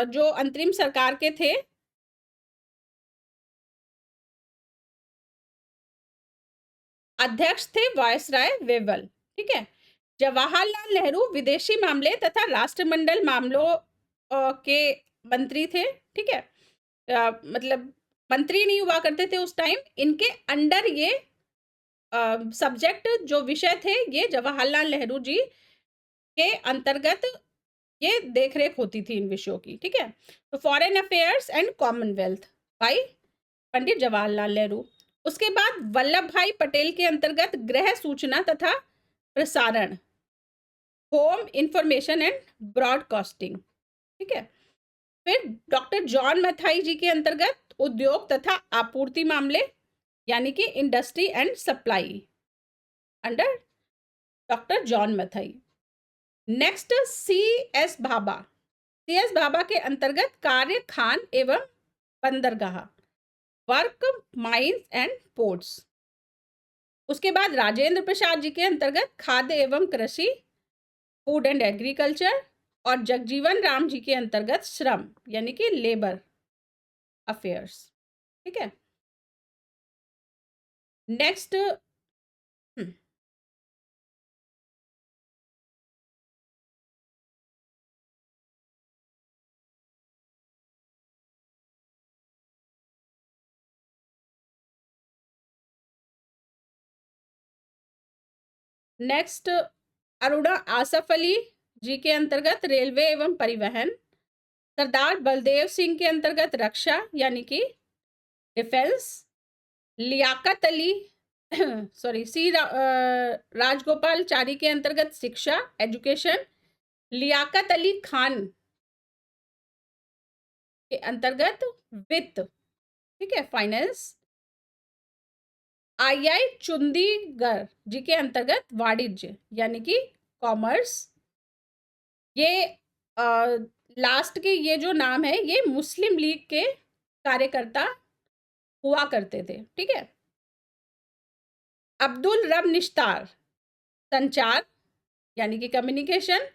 जो अंतरिम सरकार के थे, अध्यक्ष थे वायसराय वेवल। ठीक है, जवाहरलाल नेहरू विदेशी मामले तथा राष्ट्रमंडल मामलों के मंत्री थे। ठीक है, मतलब मंत्री नहीं हुआ करते थे उस टाइम, इनके अंडर ये सब्जेक्ट जो विषय थे ये जवाहरलाल नेहरू जी के अंतर्गत ये देखरेख होती थी इन विषयों की। ठीक है, तो foreign affairs and commonwealth by Pandit Jawaharlal Nehru. उसके बाद वल्लभ भाई पटेल के अंतर्गत गृह सूचना तथा प्रसारण, होम इंफॉर्मेशन एंड ब्रॉडकास्टिंग। ठीक है, फिर डॉक्टर जॉन मैथाई जी के अंतर्गत उद्योग तथा आपूर्ति मामले, यानी कि industry and supply, under doctor John Mathai. Next CS Bhabha. CS Bhabha के अंतर्गत कार्य खान एवं बंदरगाह, वर्क माइंस एंड पोर्ट्स। उसके बाद राजेंद्र प्रसाद जी के अंतर्गत खाद्य एवं कृषि, फूड एंड एग्रीकल्चर। और जगजीवन राम जी के अंतर्गत श्रम यानी कि लेबर अफेयर्स। ठीक है। नेक्स्ट नेक्स्ट अरुणा आसफ अली जी के अंतर्गत रेलवे एवं परिवहन। सरदार बलदेव सिंह के अंतर्गत रक्षा यानी कि डिफेंस। लियाकत अली सॉरी राजगोपालचारी के अंतर्गत शिक्षा एजुकेशन। लियाकत अली खान के अंतर्गत वित्त, ठीक है, फाइनेंस। आई चुंदीगढ़ जी के अंतर्गत वाणिज्य यानी कि कॉमर्स। ये लास्ट के ये जो नाम है ये मुस्लिम लीग के कार्यकर्ता हुआ करते थे। ठीक है। अब्दुल रब निश्तार संचार यानी कि कम्युनिकेशन।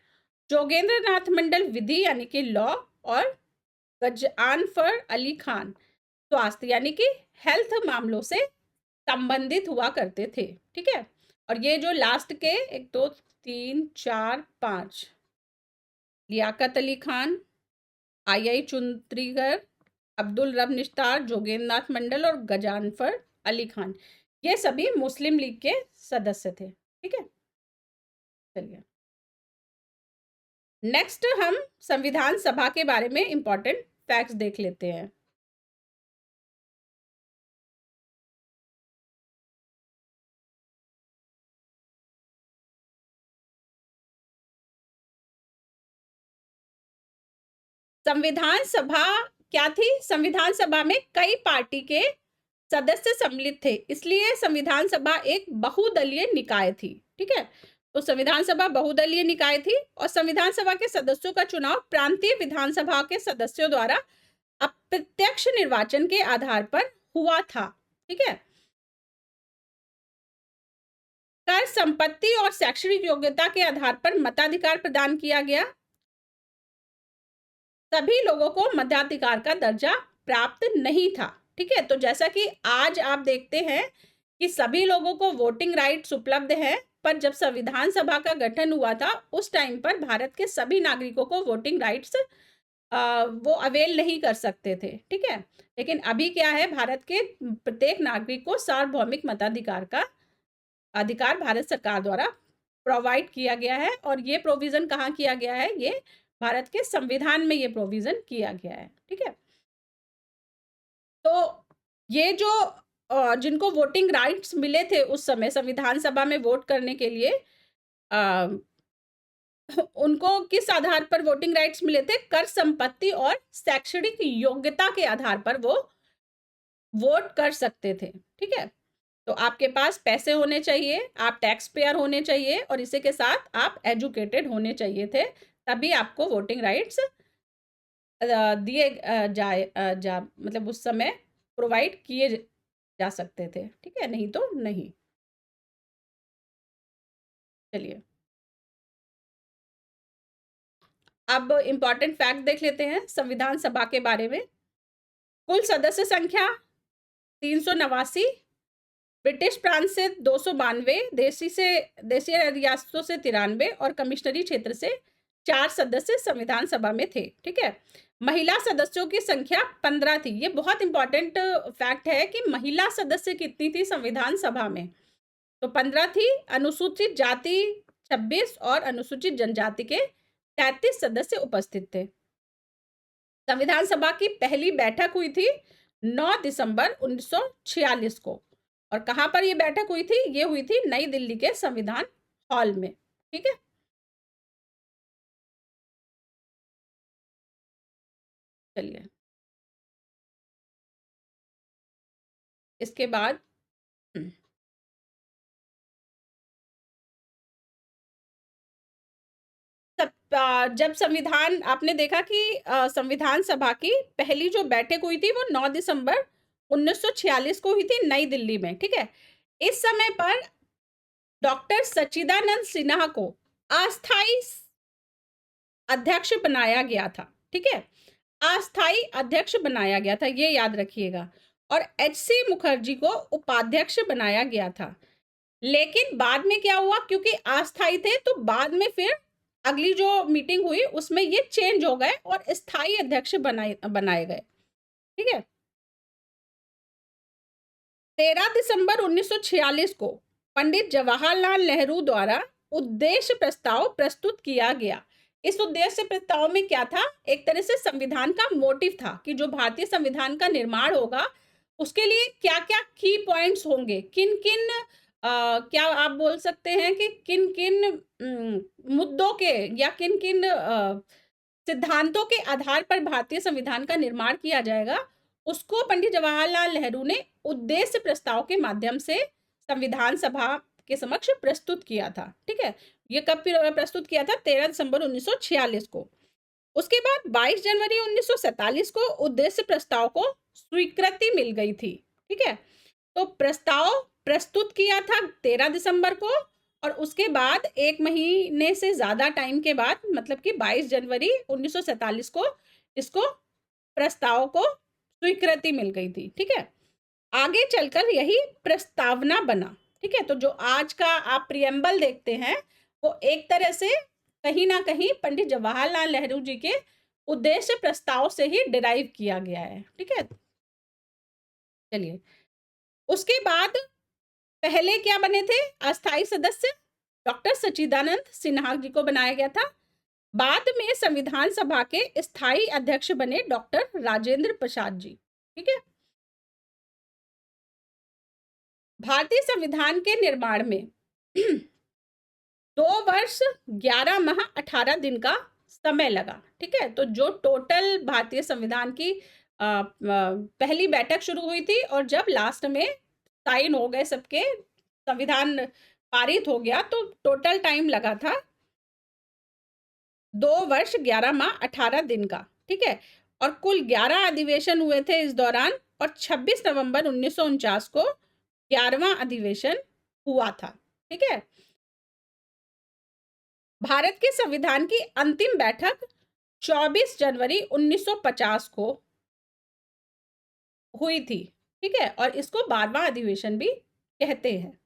जोगेंद्र नाथ मंडल विधि यानी कि लॉ। और गजानफर अली खान स्वास्थ्य यानी कि हेल्थ मामलों से संबंधित हुआ करते थे। ठीक है। और ये जो लास्ट के 1 2 3 4 5 लियाकत अली खान, आई चुंदीगढ़, अब्दुल रब निश्तार, जोगेंद्र नाथ मंडल और गजानफर अली खान, ये सभी मुस्लिम लीग के सदस्य थे। ठीक है। चलिए नेक्स्ट हम संविधान सभा के बारे में इंपॉर्टेंट फैक्ट्स देख लेते हैं। संविधान सभा क्या थी? संविधान सभा में कई पार्टी के सदस्य सम्मिलित थे, इसलिए संविधान सभा एक बहुदलीय निकाय थी। ठीक है। तो संविधान सभा बहुदलीय निकाय थी और संविधान सभा के सदस्यों का चुनाव प्रांतीय विधानसभा के सदस्यों द्वारा अप्रत्यक्ष निर्वाचन के आधार पर हुआ था। ठीक है। कर, संपत्ति और शैक्षणिक योग्यता के आधार पर मताधिकार प्रदान किया गया। सभी लोगों को मताधिकार का दर्जा प्राप्त नहीं था। ठीक है। तो जैसा कि आज आप देखते हैं कि सभी लोगों को वोटिंग राइट्स उपलब्ध है, पर जब संविधान सभा का गठन हुआ था उस टाइम पर भारत के सभी नागरिकों को वोटिंग राइट्स वो अवेल नहीं कर सकते थे। ठीक है। लेकिन अभी क्या है, भारत के प्रत्येक नागरिक को सार्वभौमिक मताधिकार का अधिकार भारत सरकार द्वारा प्रोवाइड किया गया है। और ये प्रोविजन कहाँ किया गया है? ये भारत के संविधान में ये प्रोविजन किया गया है। ठीक है। तो ये जो जिनको वोटिंग राइट्स मिले थे उस समय संविधान सभा में वोट करने के लिए, उनको किस आधार पर वोटिंग राइट्स मिले थे? कर, संपत्ति और शैक्षणिक योग्यता के आधार पर वो वोट कर सकते थे। ठीक है। तो आपके पास पैसे होने चाहिए, आप टैक्स पेयर होने चाहिए और इसी के साथ आप एजुकेटेड होने चाहिए थे, तभी आपको वोटिंग राइट्स दिए मतलब उस समय प्रोवाइड किए जा सकते थे। ठीक है। नहीं तो नहीं। चलिए अब इंपॉर्टेंट फैक्ट देख लेते हैं संविधान सभा के बारे में। कुल सदस्य संख्या 389, ब्रिटिश प्रांत से 292, देशी रियासतों से 93 और कमिश्नरी क्षेत्र से 4 सदस्य संविधान सभा में थे। ठीक है। महिला सदस्यों की संख्या 15 थी। ये बहुत इंपॉर्टेंट फैक्ट है कि महिला सदस्य कितनी थी संविधान सभा में? तो 15 थी। अनुसूचित जाति 26 और अनुसूचित जनजाति के 33 सदस्य उपस्थित थे। संविधान सभा की पहली बैठक हुई थी 9 दिसंबर 1946 को। और कहां पर ये बैठक हुई थी? ये हुई थी नई दिल्ली के संविधान हॉल में। ठीक है। चलिए इसके बाद जब संविधान आपने देखा कि संविधान सभा की पहली जो बैठक हुई थी वो 9 दिसंबर 1946 को हुई थी नई दिल्ली में, ठीक है। इस समय पर डॉक्टर सच्चिदानंद सिन्हा को अस्थाई अध्यक्ष बनाया गया था, ठीक है। अस्थाई अध्यक्ष बनाया गया था, ये याद रखिएगा। और एच.सी. मुखर्जी को उपाध्यक्ष बनाया गया था। लेकिन बाद में क्या हुआ, क्योंकि अस्थाई थे तो बाद में फिर अगली जो मीटिंग हुई उसमें ये चेंज हो गए और स्थायी अध्यक्ष बनाए गए, ठीक है। 13 दिसंबर 1946 को पंडित जवाहरलाल नेहरू द्वारा उद्देश्य प्रस्ताव प्रस्तुत किया गया। इस उद्देश्य प्रस्ताव में क्या था, एक तरह से संविधान का मोटिव था कि जो भारतीय संविधान का निर्माण होगा उसके लिए क्या क्या की पॉइंट्स होंगे, किन किन क्या आप बोल सकते हैं कि किन किन मुद्दों के या किन किन सिद्धांतों के आधार पर भारतीय संविधान का निर्माण किया जाएगा, उसको पंडित जवाहरलाल नेहरू ने उद्देश्य प्रस्ताव के माध्यम से संविधान सभा के समक्ष प्रस्तुत किया था, ठीक है। ये कब प्रस्तुत किया था, 13 दिसंबर 1946 को। उसके बाद 22 जनवरी 1947 को उद्देश्य प्रस्ताव को स्वीकृति मिल गई थी, ठीक है। तो प्रस्ताव प्रस्तुत किया था 13 दिसंबर को और उसके बाद एक महीने से ज्यादा टाइम के बाद, मतलब कि 22 जनवरी 1947 को इसको प्रस्ताव को स्वीकृति मिल गई थी, ठीक है। आगे चलकर यही प्रस्तावना बना, ठीक है। तो जो आज का आप प्रियम्बल देखते हैं वो एक तरह से कहीं ना कहीं पंडित जवाहरलाल नेहरू जी के उद्देश्य प्रस्ताव से ही डिराइव किया गया है, ठीक है। चलिए, उसके बाद पहले क्या बने थे अस्थाई सदस्य, डॉक्टर सच्चिदानंद सिन्हा जी को बनाया गया था। बाद में संविधान सभा के स्थायी अध्यक्ष बने डॉक्टर राजेंद्र प्रसाद जी, ठीक है। भारतीय संविधान के निर्माण में 2 वर्ष 11 माह 18 दिन का समय लगा, ठीक है। तो जो टोटल भारतीय संविधान की पहली बैठक शुरू हुई थी और जब लास्ट में साइन हो गए सबके, संविधान पारित हो गया, तो टोटल टाइम लगा था 2 वर्ष 11 माह 18 दिन का, ठीक है। और कुल 11 अधिवेशन हुए थे इस दौरान और 26 नवंबर 1949 को 11वां अधिवेशन हुआ था, ठीक है। भारत के संविधान की अंतिम बैठक 24 जनवरी 1950 को हुई थी, ठीक है। और इसको 12वां अधिवेशन भी कहते हैं।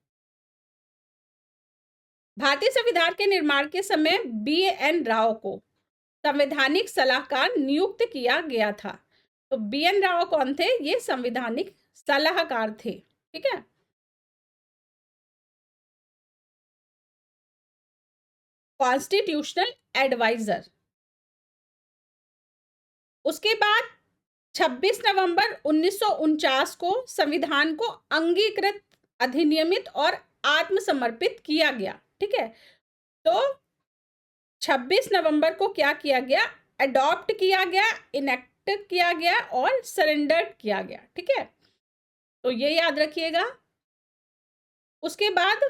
भारतीय संविधान के निर्माण के समय बी.एन. राव को संवैधानिक सलाहकार नियुक्त किया गया था। तो बी.एन. राव कौन थे, ये संवैधानिक सलाहकार थे, ठीक है। Constitutional adviser. उसके बाद 26 नवंबर 1949 को संविधान को अंगीकृत, अधिनियमित और आत्मसमर्पित किया गया, ठीक है। तो 26 नवंबर को क्या किया गया, अडॉप्ट किया गया, इनेक्ट किया गया और सरेंडर किया गया, ठीक है। तो ये याद रखिएगा। उसके बाद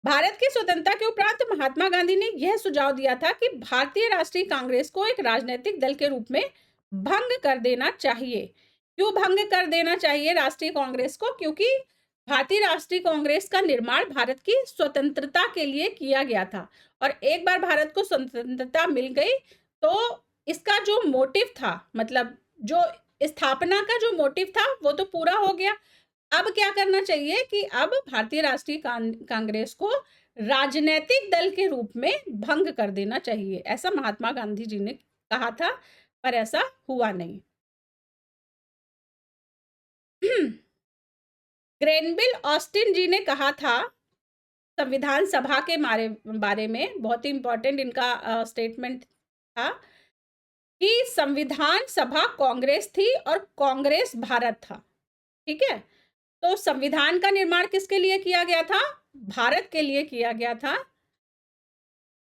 भारत की स्वतंत्रता के उपरांत महात्मा गांधी ने यह सुझाव दिया था कि भारतीय राष्ट्रीय कांग्रेस को एक राजनीतिक दल के रूप में भंग कर देना चाहिए। क्यों भंग कर देना चाहिए राष्ट्रीय कांग्रेस को, क्योंकि भारतीय राष्ट्रीय कांग्रेस का निर्माण भारत की स्वतंत्रता के लिए किया गया था और एक बार भारत को स्वतंत्रता मिल गई तो इसका जो मोटिव था, मतलब जो स्थापना का जो मोटिव था वो तो पूरा हो गया। अब क्या करना चाहिए कि अब भारतीय राष्ट्रीय कांग्रेस को राजनीतिक दल के रूप में भंग कर देना चाहिए, ऐसा महात्मा गांधी जी ने कहा था, पर ऐसा हुआ नहीं। ग्रेनविल ऑस्टिन जी ने कहा था संविधान सभा के बारे में, बहुत ही इंपॉर्टेंट इनका स्टेटमेंट था कि संविधान सभा कांग्रेस थी और कांग्रेस भारत था, ठीक है। तो संविधान का निर्माण किसके लिए किया गया था, भारत के लिए किया गया था।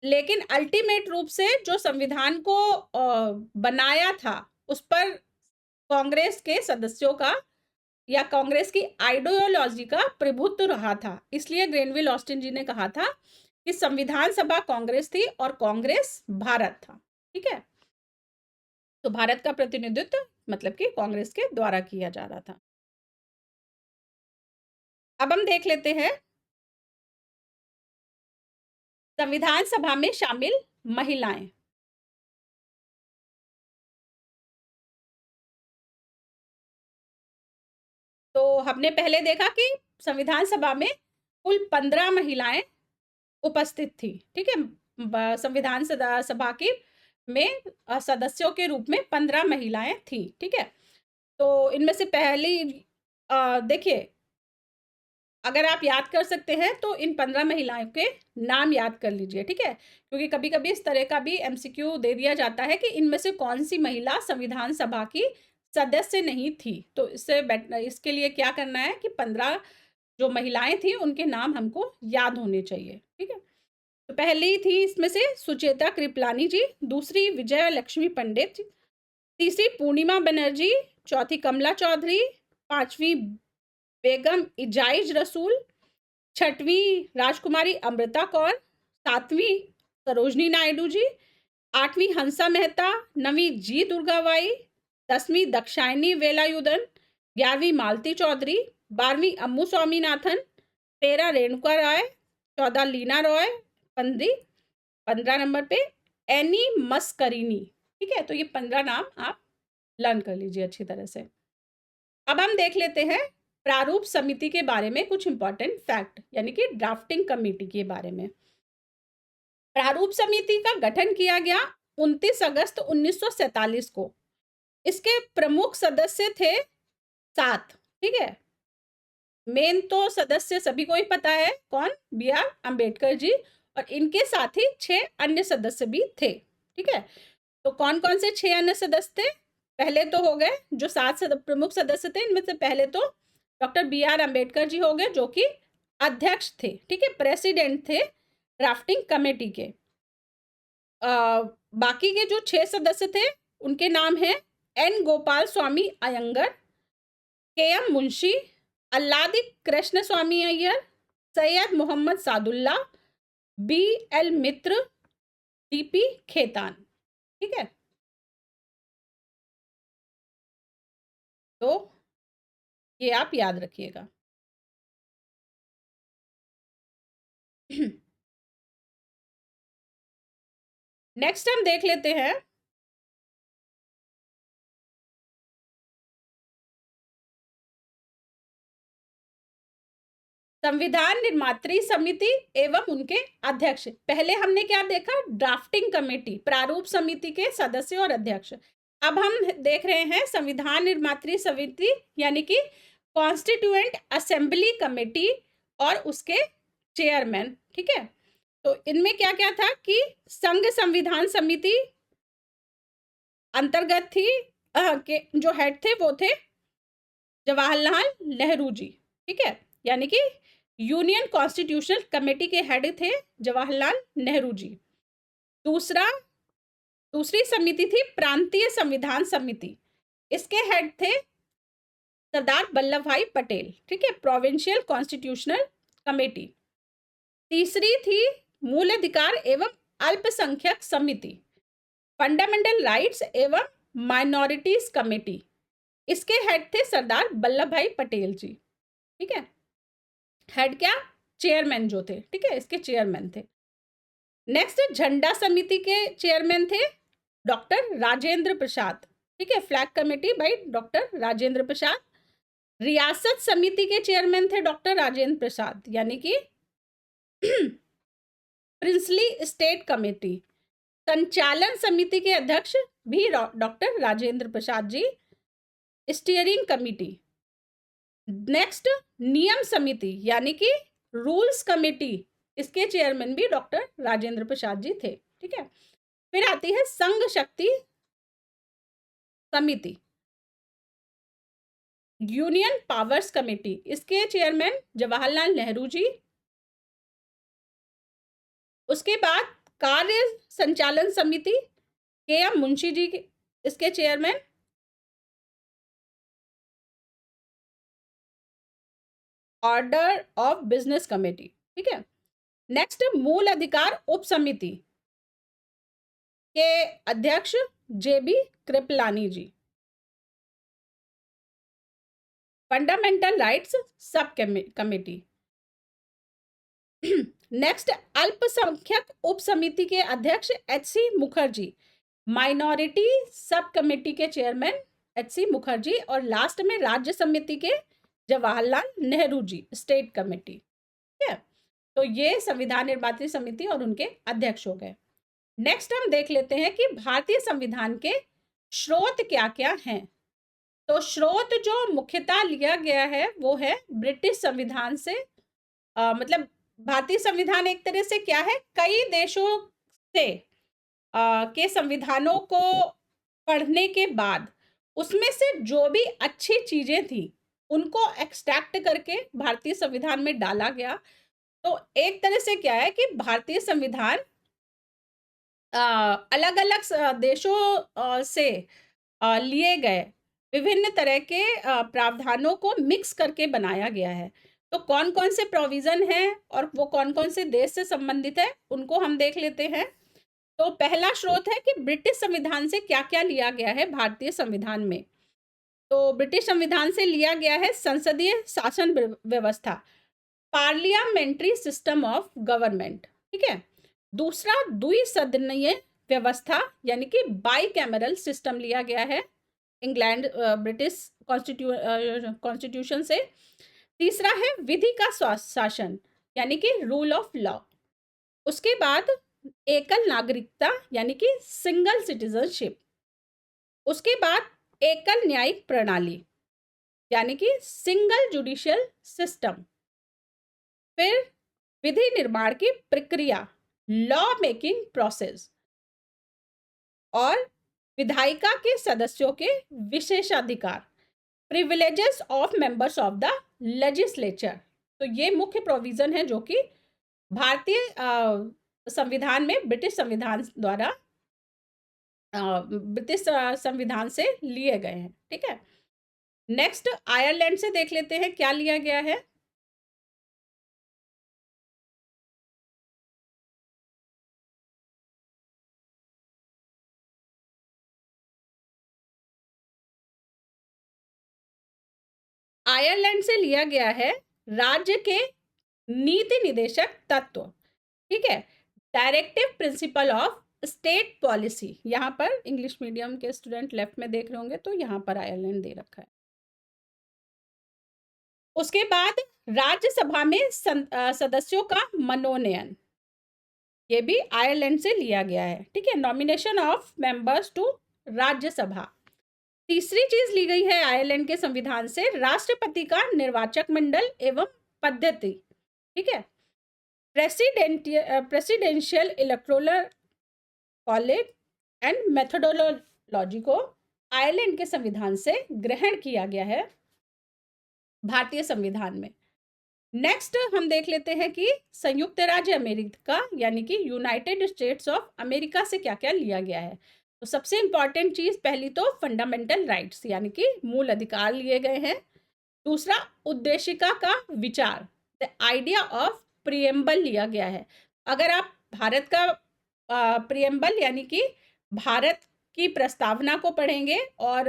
लेकिन अल्टीमेट रूप से जो संविधान को बनाया था उस पर कांग्रेस के सदस्यों का या कांग्रेस की आइडियोलॉजी का प्रभुत्व रहा था। इसलिए ग्रेनविल ऑस्टिन जी ने कहा था कि संविधान सभा कांग्रेस थी और कांग्रेस भारत था, ठीक है। तो भारत का प्रतिनिधित्व मतलब कि कांग्रेस के द्वारा किया जा रहा था। अब हम देख लेते हैं संविधान सभा में शामिल महिलाएं। तो हमने पहले देखा कि संविधान सभा में कुल 15 महिलाएं उपस्थित थी, ठीक है। संविधान सभा की में सदस्यों के रूप में 15 महिलाएं थी, ठीक है। तो इनमें से पहली देखिए, अगर आप याद कर सकते हैं तो इन 15 महिलाओं के नाम याद कर लीजिए, ठीक है। क्योंकि कभी कभी इस तरह का भी एमसीक्यू दे दिया जाता है कि इनमें से कौन सी महिला संविधान सभा की सदस्य नहीं थी। तो इसके लिए क्या करना है कि 15 जो महिलाएं थी उनके नाम हमको याद होने चाहिए, ठीक है। तो पहली थी इसमें से सुचेता कृपलानी जी, दूसरी विजय लक्ष्मी पंडित, तीसरी पूर्णिमा बनर्जी, चौथी कमला चौधरी, पांचवी बेगम इजाइज रसूल, छठवीं राजकुमारी अमृता कौर, सातवीं सरोजनी नायडू जी, आठवीं हंसा मेहता, नवीं जी दुर्गाबाई, 10वीं दक्षायनी वेलायुधन, 11वीं मालती चौधरी, 12वीं अम्मू स्वामीनाथन, 13 रेणुका राय, 14 लीना रॉय, 15 नंबर पे एनी मस्करीनी, ठीक है। तो ये 15 नाम आप लर्न कर लीजिए अच्छी तरह से। अब हम देख लेते हैं प्रारूप समिति के बारे में कुछ इंपॉर्टेंट फैक्ट, यानी कि ड्राफ्टिंग कमेटी के बारे में। प्रारूप समिति का गठन किया गया 29 अगस्त 1947 को। इसके प्रमुख सदस्य थे 7, ठीक है। मेन तो सदस्य सभी को ही पता है, कौन? B.R. अम्बेडकर जी, और इनके साथ ही 6 अन्य सदस्य भी थे, ठीक है। तो कौन कौन से 6 अन्य सदस्य थे? पहले तो हो गए जो 7 प्रमुख सदस्य थे, इनमें से पहले तो डॉक्टर B.R. अम्बेडकर जी हो गए, जो कि अध्यक्ष थे, ठीक है, प्रेसिडेंट थे ड्राफ्टिंग कमेटी के। बाकी के जो 6 सदस्य थे उनके नाम है N. गोपाल स्वामी अयंगर, K.M. मुंशी, अल्लादी कृष्ण स्वामी अय्यर, सैयद मोहम्मद सादुल्ला, B.L. मित्र, D.P. खेतान, ठीक है। तो ये आप याद रखिएगा। नेक्स्ट हम देख लेते हैं संविधान निर्मात्री समिति एवं उनके अध्यक्ष। पहले हमने क्या देखा? ड्राफ्टिंग कमेटी, प्रारूप समिति के सदस्य और अध्यक्ष। अब हम देख रहे हैं संविधान निर्मात्री समिति, यानी कि कॉन्स्टिट्यूएंट असेंबली कमेटी और उसके चेयरमैन, ठीक है। तो इनमें क्या क्या था कि संघ संविधान समिति अंतर्गत थी, के जो हेड थे वो थे जवाहरलाल नेहरू जी, ठीक है। यानी कि यूनियन कॉन्स्टिट्यूशनल कमेटी के हेड थे जवाहरलाल नेहरू जी। दूसरी समिति थी प्रांतीय संविधान समिति, इसके हेड थे सरदार वल्लभ भाई पटेल, ठीक है, प्रोविंशियल कॉन्स्टिट्यूशनल कमेटी। तीसरी थी मूल अधिकार एवं अल्पसंख्यक समिति, फंडामेंटल राइट्स एवं माइनॉरिटीज कमेटी, इसके हेड थे सरदार वल्लभ भाई पटेल जी, ठीक है। हेड क्या? चेयरमैन जो थे, ठीक है, इसके चेयरमैन थे। नेक्स्ट झंडा समिति के चेयरमैन थे डॉक्टर राजेंद्र प्रसाद, ठीक है, flag committee by doctor Rajendra Prasad. रियासत समिति के चेयरमैन थे डॉक्टर राजेंद्र प्रसाद, यानी कि प्रिंसली स्टेट कमेटी। संचालन समिति के अध्यक्ष भी doctor Rajendra Prasad ji. Steering committee. Next नियम समिति, यानी कि रूल्स कमेटी, इसके चेयरमैन भी डॉक्टर राजेंद्र प्रसाद जी थे, ठीक है। फिर आती है संघ शक्ति समिति, यूनियन पावर्स कमेटी, इसके चेयरमैन जवाहरलाल नेहरू जी। उसके बाद कार्य संचालन समिति K.M. मुंशी जी, इसके chairman. Order of business committee, ठीक है। नेक्स्ट, मूल अधिकार उप समिति के अध्यक्ष JB Kripalani ji. Fundamental rights sub committee. Next, अल्पसंख्यक उप समिति के अध्यक्ष एच.सी. मुखर्जी, माइनॉरिटी सब कमेटी के चेयरमैन एच.सी. मुखर्जी, और लास्ट में राज्य समिति के जवाहरलाल नेहरू जी, स्टेट कमेटी। ठीक है, तो ये संविधान निर्मात्री समिति और उनके अध्यक्ष हो गए। नेक्स्ट हम देख लेते हैं कि भारतीय संविधान के स्रोत क्या क्या हैं। तो स्रोत जो मुख्यतः लिया गया है वो है ब्रिटिश संविधान से, मतलब भारतीय संविधान एक तरह से क्या है, कई देशों से के संविधानों को पढ़ने के बाद उसमें से जो भी अच्छी चीजें थी उनको एक्सट्रैक्ट करके भारतीय संविधान में डाला गया। तो एक तरह से क्या है कि भारतीय संविधान अलग अलग देशों से लिए गए विभिन्न तरह के प्रावधानों को मिक्स करके बनाया गया है। तो कौन कौन से प्रोविजन हैं और वो कौन कौन से देश से संबंधित है उनको हम देख लेते हैं। तो पहला स्रोत है कि ब्रिटिश संविधान से क्या क्या लिया गया है भारतीय संविधान में। तो ब्रिटिश संविधान से लिया गया है संसदीय शासन व्यवस्था, पार्लियामेंट्री सिस्टम ऑफ गवर्नमेंट। ठीक है, दूसरा द्विसदनीय व्यवस्था यानी कि बाई कैमरल सिस्टम लिया गया है इंग्लैंड ब्रिटिश कॉन्स्टिट्यूशन से। तीसरा है विधि का शासन यानी कि रूल ऑफ लॉ। उसके बाद एकल नागरिकता यानी कि सिंगल सिटीजनशिप। उसके बाद एकल न्यायिक प्रणाली यानी कि सिंगल जुडिशियल सिस्टम। फिर विधि निर्माण की प्रक्रिया, लॉ मेकिंग प्रोसेस, और विधायिका के सदस्यों के विशेषाधिकार, privileges of members of the legislature. तो ये मुख्य प्रोविजन है जो कि भारतीय संविधान में ब्रिटिश संविधान द्वारा ब्रिटिश संविधान से लिए गए हैं। ठीक है, नेक्स्ट आयरलैंड से देख लेते हैं क्या लिया गया है। आयरलैंड से लिया गया है राज्य के नीति निदेशक तत्व। ठीक है, directive principle of state policy. यहाँ पर इंग्लिश मीडियम के स्टूडेंट लेफ्ट में देख रहे होंगे तो यहाँ पर आयरलैंड दे रखा है। उसके बाद राज्यसभा में सदस्यों का मनोनयन, ये भी आयरलैंड से लिया गया है। ठीक है, nomination of members to Rajya Sabha. तीसरी चीज ली गई है आयरलैंड के संविधान से राष्ट्रपति का निर्वाचक मंडल एवं पद्धति। ठीक है, presidential electoral college and methodology को आयरलैंड के संविधान से ग्रहण किया गया है भारतीय संविधान में। नेक्स्ट हम देख लेते हैं कि संयुक्त राज्य अमेरिका यानी कि यूनाइटेड स्टेट्स ऑफ अमेरिका से क्या क्या लिया गया है। तो सबसे इंपॉर्टेंट चीज पहली तो फंडामेंटल राइट्स यानी कि मूल अधिकार लिए गए हैं। दूसरा उद्देशिका का विचार, द आइडिया ऑफ प्रियम्बल लिया गया है। अगर आप भारत का प्रियम्बल यानी कि भारत की प्रस्तावना को पढ़ेंगे और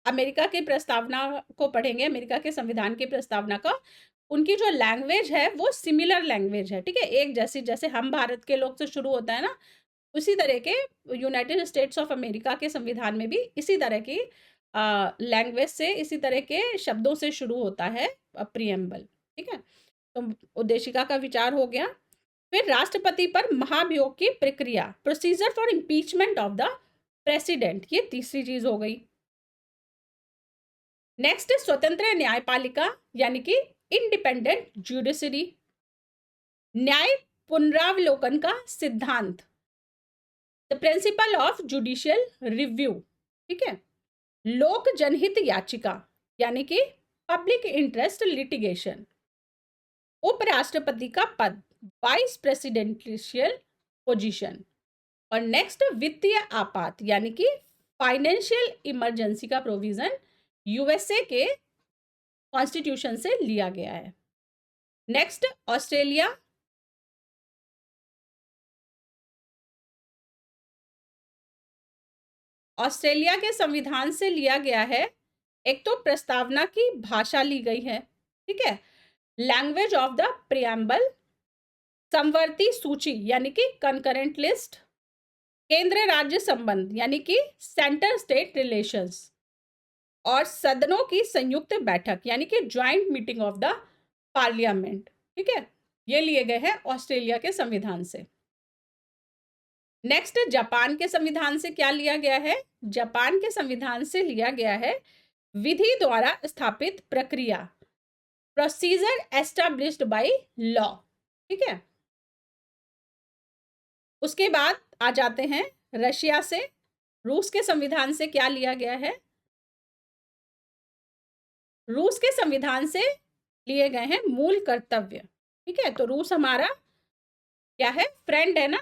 अमेरिका की प्रस्तावना को पढ़ेंगे, अमेरिका के संविधान की प्रस्तावना का, उनकी जो लैंग्वेज है वो सिमिलर लैंग्वेज है। ठीक है, एक जैसी, जैसे हम भारत के लोग से शुरू होता है ना, उसी तरह के यूनाइटेड स्टेट्स ऑफ अमेरिका के संविधान में भी इसी तरह की लैंग्वेज से, इसी तरह के शब्दों से शुरू होता है प्रियम्बल। ठीक है, तो उद्देशिका का विचार हो गया। फिर राष्ट्रपति पर महाभियोग की प्रक्रिया, procedure for impeachment of the president, ये तीसरी चीज हो गई। नेक्स्ट स्वतंत्र न्यायपालिका यानी कि इंडिपेंडेंट जुडिशरी, न्याय पुनरावलोकन का सिद्धांत, the principle of judicial review. ठीक है, लोक जनहित याचिका यानी कि पब्लिक इंटरेस्ट लिटिगेशन, उपराष्ट्रपति का पद, वाइस प्रेसिडेंशियल पोजीशन, और नेक्स्ट वित्तीय आपात यानी कि फाइनेंशियल इमरजेंसी का प्रोविजन यूएसए के कॉन्स्टिट्यूशन से लिया गया है। नेक्स्ट ऑस्ट्रेलिया ऑस्ट्रेलिया के संविधान से लिया गया है, एक तो प्रस्तावना की भाषा ली गई है, ठीक है, लैंग्वेज ऑफ द प्रियम्बल, समवर्ती सूची यानी कि कंकरेंट लिस्ट, केंद्र राज्य संबंध यानी कि सेंटर स्टेट रिलेशंस, और सदनों की संयुक्त बैठक यानी कि joint meeting of the parliament, ठीक है, ये लिए गए हैं ऑस्ट्रेलिया के संविधान से। नेक्स्ट, जापान के संविधान से क्या लिया गया है? जापान के संविधान से लिया गया है विधि द्वारा स्थापित प्रक्रिया, प्रोसीजर एस्टैब्लिश्ड बाय लॉ, ठीक है। उसके बाद आ जाते हैं रशिया से। रूस के संविधान से क्या लिया गया है? रूस के संविधान से लिए गए हैं मूल कर्तव्य, ठीक है। तो रूस हमारा क्या है? फ्रेंड है ना,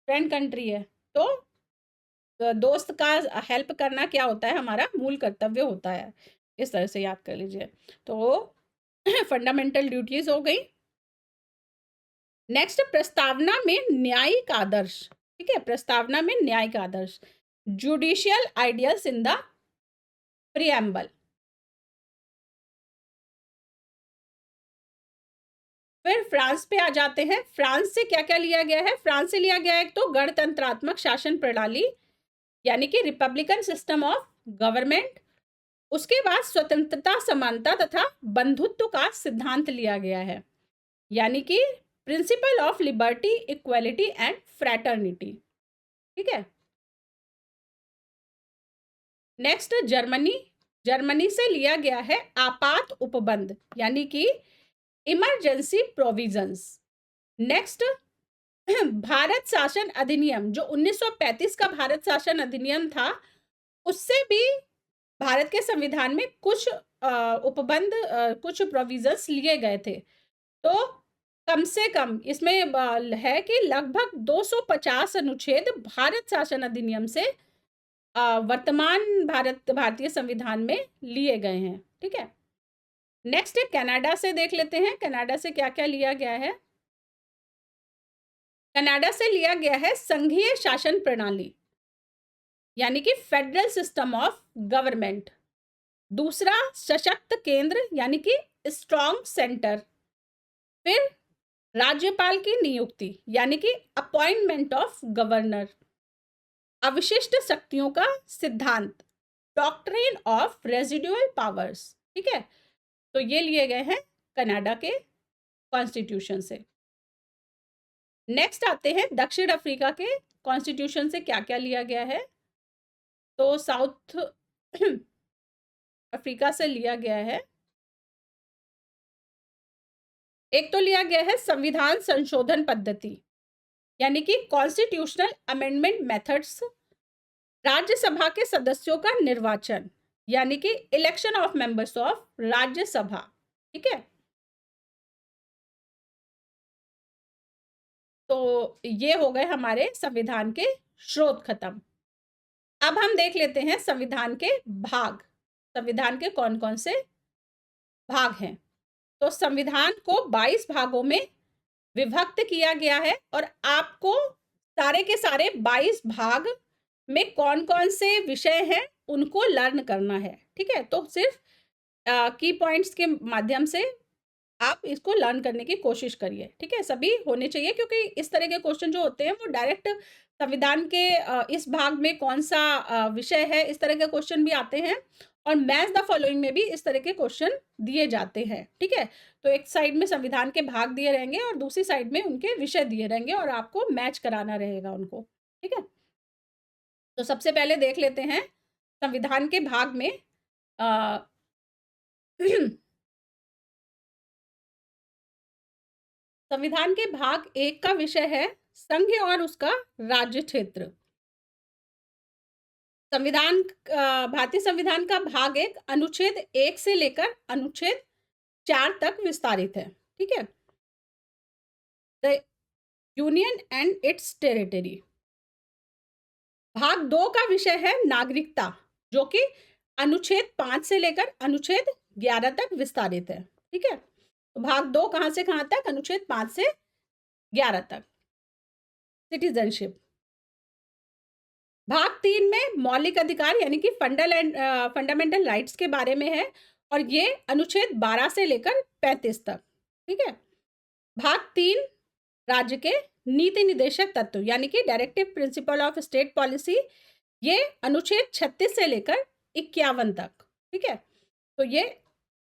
फ्रेंड कंट्री है, तो दोस्त का हेल्प करना क्या होता है? हमारा मूल कर्तव्य होता है, इस तरह से याद कर लीजिए। तो फंडामेंटल ड्यूटीज हो गई। नेक्स्ट, प्रस्तावना में न्यायिक आदर्श, ठीक है, प्रस्तावना में न्यायिक आदर्श, judicial ideals in the preamble. फिर फ्रांस पे आ जाते हैं। फ्रांस से क्या क्या लिया गया है? फ्रांस से लिया गया है एक तो गणतंत्रात्मक शासन प्रणाली यानी कि रिपब्लिकन सिस्टम ऑफ गवर्नमेंट। उसके बाद स्वतंत्रता, समानता तथा बंधुत्व का सिद्धांत लिया गया है यानी कि principle of liberty, equality and fraternity, ठीक है। Next, Germany. जर्मनी से लिया गया है आपात उपबंध यानी कि इमरजेंसी प्रोविजंस। नेक्स्ट, भारत शासन अधिनियम, जो 1935 का भारत शासन अधिनियम था, उससे भी भारत के संविधान में कुछ उपबंध, कुछ प्रोविजंस लिए गए थे। तो कम से कम इसमें है कि लगभग 250 अनुच्छेद भारत शासन अधिनियम से वर्तमान भारतीय संविधान में लिए गए हैं, ठीक है। नेक्स्ट, कनाडा से देख लेते हैं। कनाडा से क्या क्या लिया गया है? कनाडा से लिया गया है संघीय शासन प्रणाली यानी कि फेडरल सिस्टम ऑफ गवर्नमेंट। दूसरा, सशक्त केंद्र यानी कि स्ट्रॉन्ग सेंटर। फिर राज्यपाल की नियुक्ति यानी कि अपॉइंटमेंट ऑफ गवर्नर। अविशिष्ट शक्तियों का सिद्धांत, डॉक्ट्रिन ऑफ रेजिडुअल पावर्स, ठीक है। तो ये लिए गए हैं कनाडा के कॉन्स्टिट्यूशन से। नेक्स्ट आते हैं दक्षिण अफ्रीका के कॉन्स्टिट्यूशन से क्या क्या लिया गया है। तो साउथ अफ्रीका से लिया गया है, एक तो लिया गया है संविधान संशोधन पद्धति यानी कि कॉन्स्टिट्यूशनल अमेंडमेंट मेथड्स। राज्यसभा के सदस्यों का निर्वाचन यानी कि election of members of Rajya Sabha, ठीक है। तो ये हो गए हमारे संविधान के स्रोत खत्म। अब हम देख लेते हैं संविधान के भाग। संविधान के कौन कौन से भाग हैं? तो संविधान को 22 भागों में विभक्त किया गया है और आपको सारे के सारे 22 भाग में कौन कौन से विषय हैं उनको लर्न करना है, ठीक है। तो सिर्फ की पॉइंट्स के माध्यम से आप इसको लर्न करने की कोशिश करिए, ठीक है। सभी होने चाहिए क्योंकि इस तरह के क्वेश्चन जो होते हैं वो डायरेक्ट संविधान के इस भाग में कौन सा विषय है, इस तरह के क्वेश्चन भी आते हैं और मैच द फॉलोइंग में भी इस तरह के क्वेश्चन दिए जाते हैं, ठीक है। तो एक साइड में संविधान के भाग दिए रहेंगे और दूसरी साइड में उनके विषय दिए रहेंगे और आपको मैच कराना रहेगा उनको, ठीक है। तो सबसे पहले देख लेते हैं संविधान के भाग में संविधान के भाग 1 का विषय है संघ और उसका राज्य क्षेत्र। संविधान, भारतीय संविधान का भाग 1 अनुच्छेद 1 से लेकर अनुच्छेद 4 तक विस्तारित है, ठीक है। The union and it's territory. भाग 2 का विषय है नागरिकता, जो कि अनुच्छेद 5 से लेकर अनुच्छेद 11 तक विस्तारित है, ठीक है। तो भाग 2 कहां से कहां तक? अनुच्छेद 5 से 11 तक। सिटीजनशिप। भाग 3 में मौलिक अधिकार यानी कि फंडामेंटल राइट्स के बारे में है और ये अनुच्छेद 12 से लेकर 35 तक, ठीक है। भाग 3 राज्य के नीति निदेशक तत्व यानी कि directive principle of state policy, ये अनुच्छेद 36 से लेकर 51 तक, ठीक है। तो ये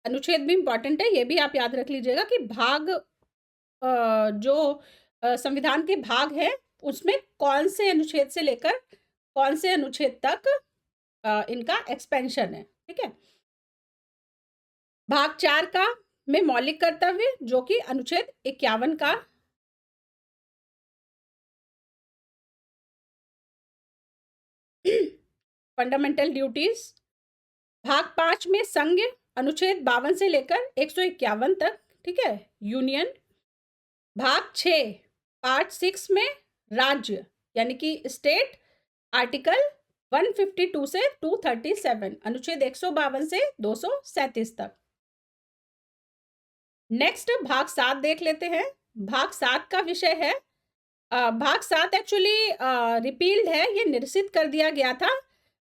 अनुच्छेद भी इंपॉर्टेंट है, ये भी आप याद रख लीजिएगा कि भाग जो संविधान के भाग है उसमें कौन से अनुच्छेद से लेकर कौन से अनुच्छेद तक इनका एक्सपेंशन है, ठीक है। भाग 4 का में मौलिक कर्तव्य जो कि अनुच्छेद 51 का फंडामेंटल ड्यूटीज। भाग 5 में संघ अनुच्छेद 52 से लेकर 151 तक, ठीक है, यूनियन। भाग 6 पार्ट 6 में राज्य यानी कि स्टेट, आर्टिकल 152 से 237, अनुच्छेद 152 से 237 तक। नेक्स्ट भाग 7 देख लेते हैं। भाग 7 का विषय है भाग 7 एक्चुअली रिपील्ड है, ये निरसित कर दिया गया था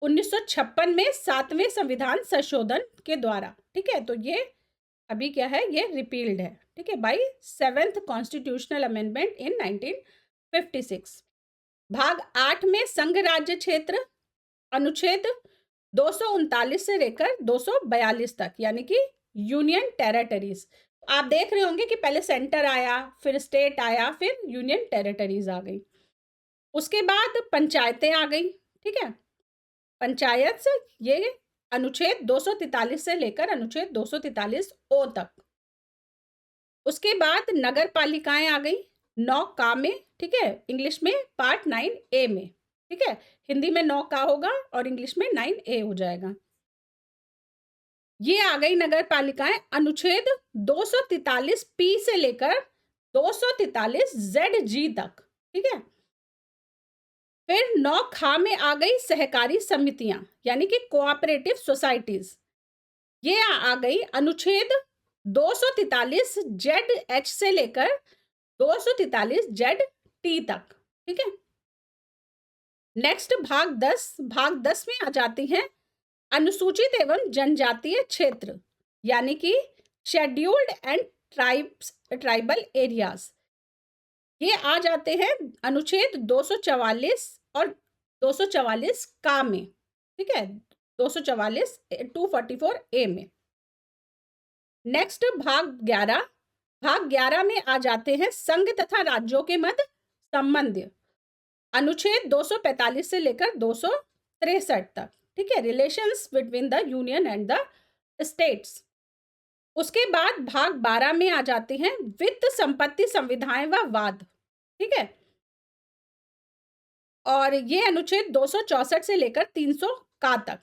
1956 में 7वें संविधान संशोधन के द्वारा, ठीक है। तो ये अभी क्या है, ये रिपील्ड है, ठीक है, bye 7th constitutional amendment in 1956। भाग 8 में संघ राज्य क्षेत्र अनुच्छेद 239 से लेकर 242 तक यानी कि यूनियन टेरिटरीज। आप देख रहे होंगे कि पहले सेंटर आया, फिर स्टेट आया, फिर यूनियन टेरिटरीज आ गई। उसके बाद पंचायतें आ गई, ठीक है। पंचायत से ये अनुच्छेद 243 से लेकर अनुच्छेद 243 ओ तक। उसके बाद नगर पालिकाएं आ गई 9 का में, ठीक है, इंग्लिश में पार्ट 9A में, ठीक है। हिंदी में 9 का होगा और इंग्लिश में 9A हो जाएगा। ये आ गई नगर पालिकाएं अनुच्छेद 243 पी से लेकर 243 ZG तक, ठीक है। फिर 9 खा में आ गई सहकारी समितियां यानी कि कोऑपरेटिव सोसाइटीज। ये आ गई अनुच्छेद 243 ZH से लेकर 243 ZT तक, ठीक है। नेक्स्ट भाग 10 में आ जाती हैं अनुसूचित एवं जनजातीय क्षेत्र यानी कि शेड्यूल्ड एंड ट्राइबल एरियाज। ये आ जाते हैं अनुच्छेद 244 और 244 का में, ठीक है, 244 244A में। नेक्स्ट भाग 11 में आ जाते हैं संघ तथा राज्यों के मध्य संबंध अनुच्छेद 245 से लेकर 263 तक, ठीक है, relations between the union and the states. उसके बाद भाग 12 में आ जाते हैं वित्त संपत्ति संविधाएं व वाद, ठीक है, और ये अनुच्छेद 264 से लेकर 300 का तक।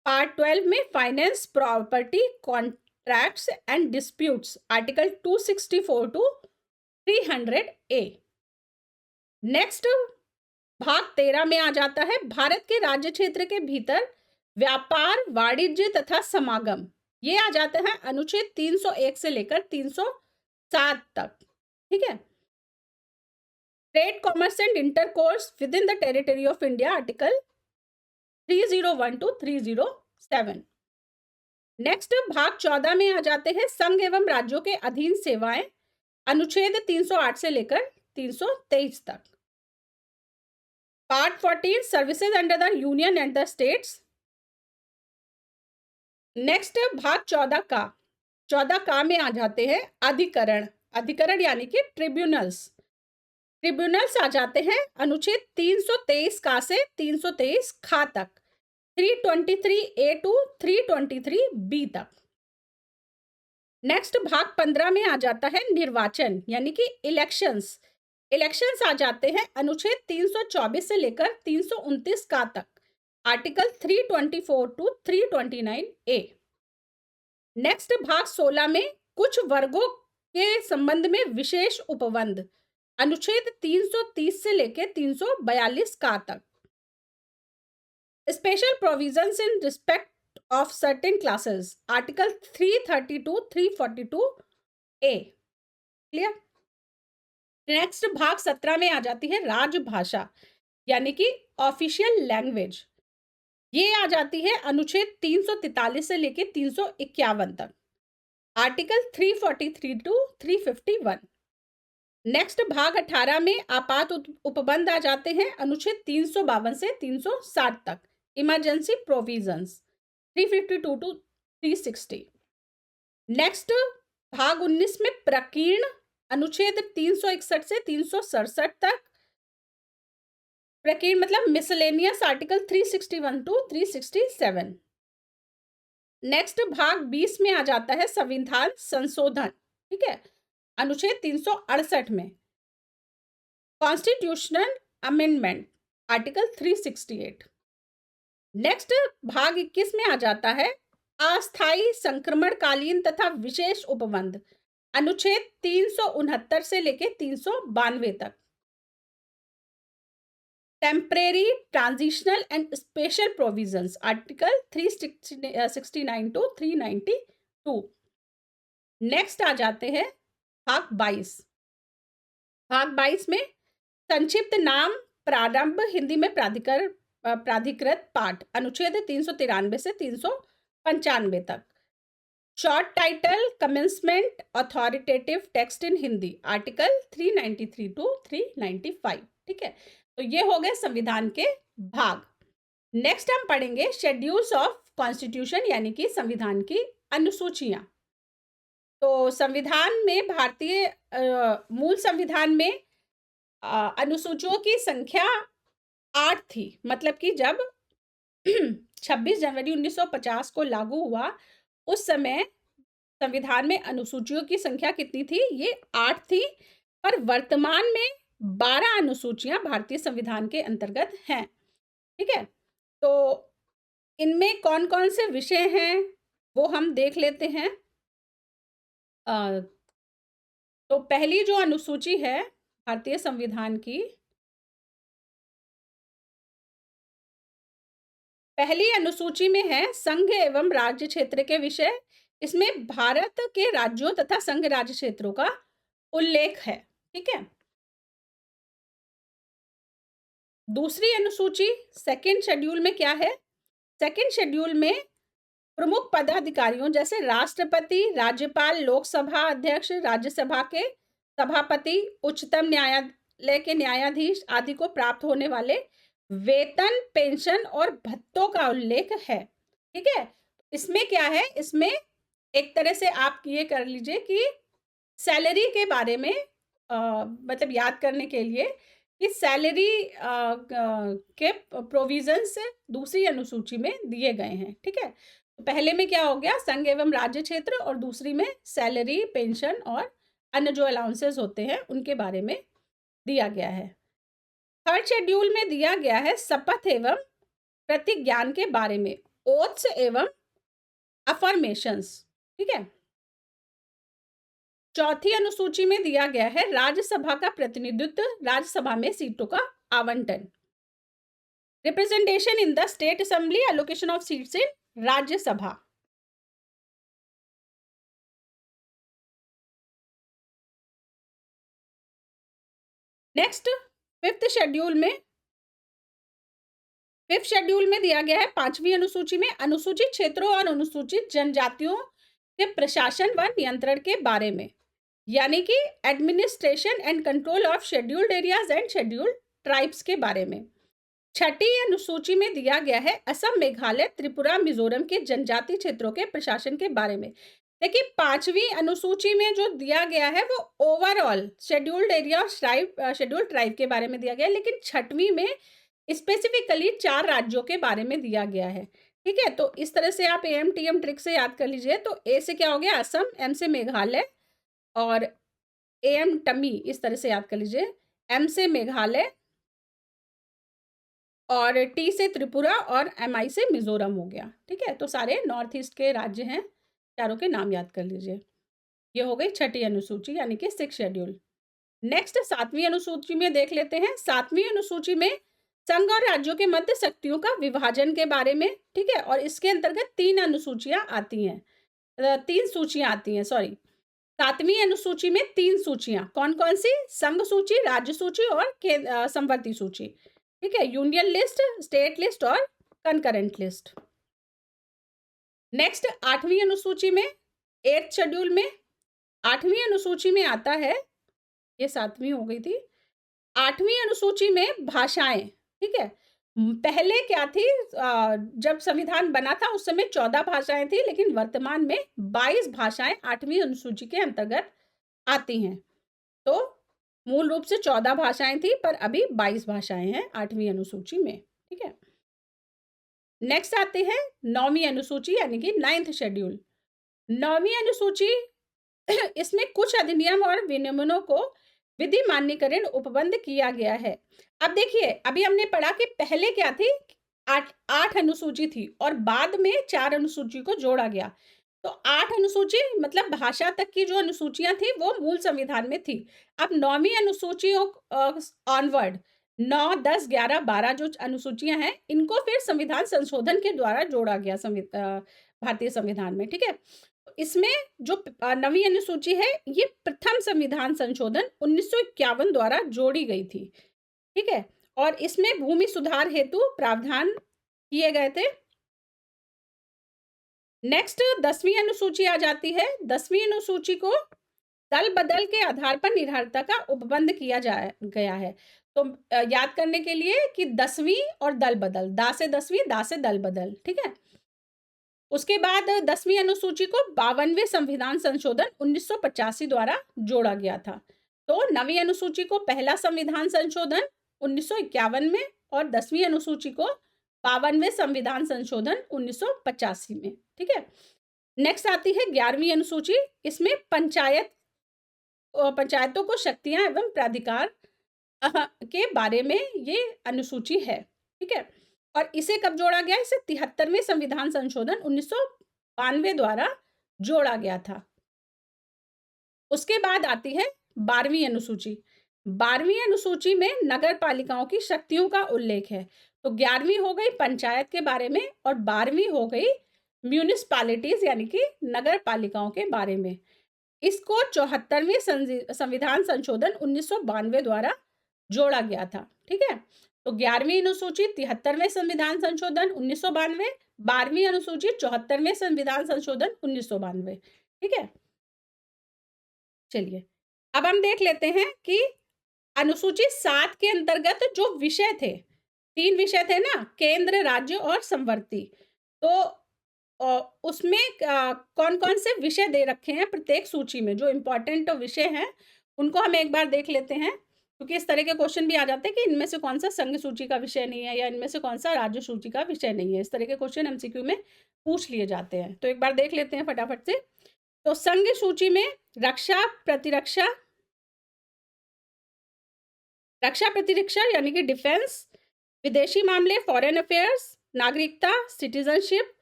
पार्ट 12 में finance property contracts and disputes article 264 to 300A। Next भाग 13 में आ जाता है भारत के राज्य क्षेत्र के भीतर व्यापार, वाणिज्य तथा समागम। ये आ जाते हैं अनुच्छेद 301 से लेकर 307 तक, ठीक है। Trade, commerce and intercourse within the territory of India article 301 to 307। Next भाग 14 में आ जाते हैं संघ एवं राज्यों के अधीन सेवाएं अनुच्छेद 308 से लेकर 323 तक। Part 14 services under the union and the states. Next भाग 14 का में आ जाते हैं अधिकरण यानी कि ट्रिब्यूनल्स आ जाते हैं अनुच्छेद 323 का से 323 खा तक, 323A टू 323B तक। नेक्स्ट भाग 15 में आ जाता है निर्वाचन यानी कि इलेक्शंस आ जाते हैं अनुच्छेद 324 से लेकर 329 का तक, आर्टिकल 324 टू 329A। नेक्स्ट भाग 16 में कुछ वर्गों के संबंध में विशेष उपबंध अनुच्छेद 330 से लेकर 342 का तक। Special provisions in respect of certain classes article 332 342A। Clear. Next भाग 17 में आ जाती है राजभाषा यानी कि ऑफिशियल लैंग्वेज, ये आ जाती है अनुच्छेद 343 से लेके 351 तक, आर्टिकल 343 टू 351। नेक्स्ट भाग 18 में आपात उपबंध आ जाते हैं, अनुच्छेद 352 से 360 तक, इमरजेंसी प्रोविजंस 352 टू 360। नेक्स्ट भाग 19 में प्रकीर्ण, अनुच्छेद 361 से 367 तक, प्रकीर्ण मतलब मिसलेनियस, आर्टिकल 361 टू 367। नेक्स्ट भाग 20 में आ जाता है संविधान संशोधन, ठीक है, अनुच्छेद 368 में कॉन्स्टिट्यूशनल अमेंडमेंट, आर्टिकल 368। नेक्स्ट भाग 21 में आ जाता है अस्थायी संक्रमणकालीन तथा विशेष उपबंध, अनुच्छेद 369 से लेके 392 तक, temporary transitional and special provisions, article 369 to 392। Next आ जाते हैं भाग 22। भाग 22 में संक्षिप्त नाम प्रारंभ, हिंदी में प्राधिकृत पाठ, अनुच्छेद 393 से 395 तक, short title commencement authoritative text in Hindi, article 393 to 395, ठीक है। तो ये हो गए संविधान के भाग। नेक्स्ट हम पढ़ेंगे शेड्यूल्स ऑफ कॉन्स्टिट्यूशन, यानी कि संविधान की अनुसूचियां। तो संविधान में भारतीय मूल संविधान में अनुसूचियों की संख्या 8 थी, मतलब कि जब 26 जनवरी 1950 को लागू हुआ उस समय संविधान में अनुसूचियों की संख्या कितनी थी? ये 8 थी, पर वर्तमान में 12 अनुसूचियां भारतीय संविधान के अंतर्गत हैं, ठीक है। तो इनमें कौन कौन से विषय हैं वो हम देख लेते हैं। तो पहली जो अनुसूची है भारतीय संविधान की, पहली अनुसूची में है संघ एवं राज्य क्षेत्र के विषय। इसमें भारत के राज्यों तथा संघ राज्य क्षेत्रों का उल्लेख है, ठीक है। दूसरी अनुसूची सेकंड शेड्यूल में क्या है? सेकंड शेड्यूल में प्रमुख पदाधिकारियों जैसे राष्ट्रपति, राज्यपाल, लोकसभा अध्यक्ष, राज्यसभा के सभापति, उच्चतम न्यायालय के न्यायाधीश आदि को प्राप्त होने वाले वेतन, पेंशन और भत्तों का उल्लेख है, ठीक है। इसमें क्या है? इसमें एक तरह से आप ये कर लीजिए कि सैलरी के बारे में मतलब याद करने के लिए कि सैलरी के प्रोविजंस दूसरी अनुसूची में दिए गए हैं, ठीक है। तो पहले में क्या हो गया? संघ एवं राज्य क्षेत्र, और दूसरी में सैलरी, पेंशन और अन्य जो अलाउंसेस होते हैं उनके बारे में दिया गया है। थर्ड शेड्यूल में दिया गया है शपथ एवं प्रतिज्ञान के बारे में, ओथ्स एवं अफर्मेशंस, ठीक है। चौथी अनुसूची में दिया गया है राज्यसभा का प्रतिनिधित्व, राज्यसभा में सीटों का आवंटन, representation in the state assembly, allocation of seats in Rajya Sabha. Next fifth schedule में दिया गया है पांचवी अनुसूची में अनुसूचित क्षेत्रों और अनुसूचित जनजातियों के प्रशासन व नियंत्रण के बारे में, यानी कि administration and control of scheduled areas and scheduled tribes के बारे में। छठी अनुसूची में दिया गया है असम, मेघालय, त्रिपुरा, मिजोरम के जनजाति क्षेत्रों के प्रशासन के बारे में। देखिए, पांचवी अनुसूची में जो दिया गया है वो overall scheduled area, scheduled tribe के बारे में दिया गया है, लेकिन छठवीं में स्पेसिफिकली 4 राज्यों के बारे में दिया गया है, ठीक है। तो इस तरह से आप एएमटीएम ट्रिक से याद कर लीजिए। तो ए से क्या हो गया? असम, एम से मेघालय, और एएम टमी इस तरह से याद कर लीजिए, एम से मेघालय, और टी से त्रिपुरा, और एमआई से मिजोरम हो गया, ठीक है। तो सारे नॉर्थ ईस्ट के राज्य हैं, चारों के नाम याद कर लीजिए। ये हो गई छठी अनुसूची, यानी कि 6 शेड्यूल। नेक्स्ट 7वीं अनुसूची में देख लेते हैं। 7वीं अनुसूची में संघ और राज्यों के मध्य शक्तियों का विभाजन के बारे में, ठीक है। और इसके अंतर्गत 3 अनुसूचियां आती हैं, 3 सूचियां आती हैं, सॉरी। 7वीं अनुसूची में 3 सूचियां, कौन कौन सी? संघ सूची, राज्य सूची और संवर्ती सूची। ठीक है, यूनियन लिस्ट, स्टेट लिस्ट और कंकरेंट लिस्ट। नेक्स्ट 8वीं अनुसूची में, 8th शेड्यूल में 8वीं अनुसूची में आता है, ये 7वीं हो गई थी, 8वीं अनुसूची में भाषाएं, ठीक है। पहले क्या थी, जब संविधान बना था उस समय 14 भाषाएं थी, लेकिन वर्तमान में 22 भाषाएं 8वीं अनुसूची के अंतर्गत आती हैं। तो मूल रूप से 14 भाषाएं थी, पर अभी 22 भाषाएं हैं 8वीं अनुसूची में, ठीक है। नेक्स्ट आते हैं 9वीं अनुसूची यानी कि 9th शेड्यूल। 9वीं अनुसूची इसमें कुछ अधिनियम और विनियमनों को विधि मान्यकरण उपबंध किया गया है। अब देखिए, अभी हमने पढ़ा कि पहले क्या थी, 8 अनुसूची थी और बाद में 4 अनुसूची को जोड़ा गया। तो 8 अनुसूची मतलब भाषा तक की जो अनुसूचियां थी वो मूल संविधान में थी। अब 9वीं अनुसूचियों ऑनवर्ड 9, 10, 11, 12 जो अनुसूचियां हैं, इनको फिर संविधान संशोधन के द्वारा जोड़ा गया भारतीय संविधान में, ठीक है। इसमें जो 9वीं अनुसूची है, ये प्रथम संविधान संशोधन 1951 द्वारा जोड़ी गई थी, ठीक है। और इसमें भूमि सुधार हेतु प्रावधान किए गए थे। नेक्स्ट 10वीं अनुसूची आ जाती है। 10वीं अनुसूची को दल बदल के आधार पर निरर्हता का उपबंध किया गया है। तो याद करने के लिए कि 10वीं और दल बदल, दा से 10वीं, दा से दल बदल, ठीक है। उसके बाद 10वीं अनुसूची को 52वें संविधान संशोधन 1985 द्वारा जोड़ा गया था। तो 9वीं अनुसूची को पहला संविधान संशोधन 1951 में और 10वीं अनुसूची को 52वें संविधान संशोधन 1985 में, ठीक है। नेक्स्ट आती है 11वीं अनुसूची। इसमें पंचायतों को शक्तियां एवं प्राधिकार के बारे में ये अनुसूची है, ठीक है। और इसे कब जोड़ा गया? इसे 73वें संविधान संशोधन 1992 द्वारा जोड़ा गया था। उसके बाद आती है 12वीं अनुसूची। 12वीं अनुसूची में नगर पालिकाओं की शक्तियों का उल्लेख है। तो 11वीं हो गई पंचायत के बारे में और 12वीं हो गई म्यूनिसिपैलिटीज यानी कि नगर पालिकाओं के बारे में। इसको 74वें संविधान संशोधन 1992 द्वारा जोड़ा गया था, ठीक है। तो 11वीं अनुसूची 73वें संविधान संशोधन 1992, 12वीं अनुसूची 74वें संविधान संशोधन 1992, ठीक है। चलिए अब हम देख लेते हैं कि अनुसूची 7 के अंतर्गत जो विषय थे, 3 विषय थे ना, केंद्र, राज्य और संवर्ती। तो उसमें कौन कौन से विषय दे रखे हैं प्रत्येक सूची में, जो इम्पोर्टेंट विषय हैं उनको हम एक बार देख लेते हैं, क्योंकि इस तरह के क्वेश्चन भी आ जाते हैं कि इनमें से कौन सा संघ सूची का विषय नहीं है या इनमें से कौन सा राज्य सूची का विषय नहीं है। इस तरह के क्वेश्चन एमसीक्यू में पूछ लिए जाते हैं। तो एक बार देख लेते हैं फटाफट से। तो संघ सूची में रक्षा प्रतिरक्षा यानी कि डिफेंस, विदेशी मामले फॉरेन अफेयर्स, नागरिकता सिटीजनशिप,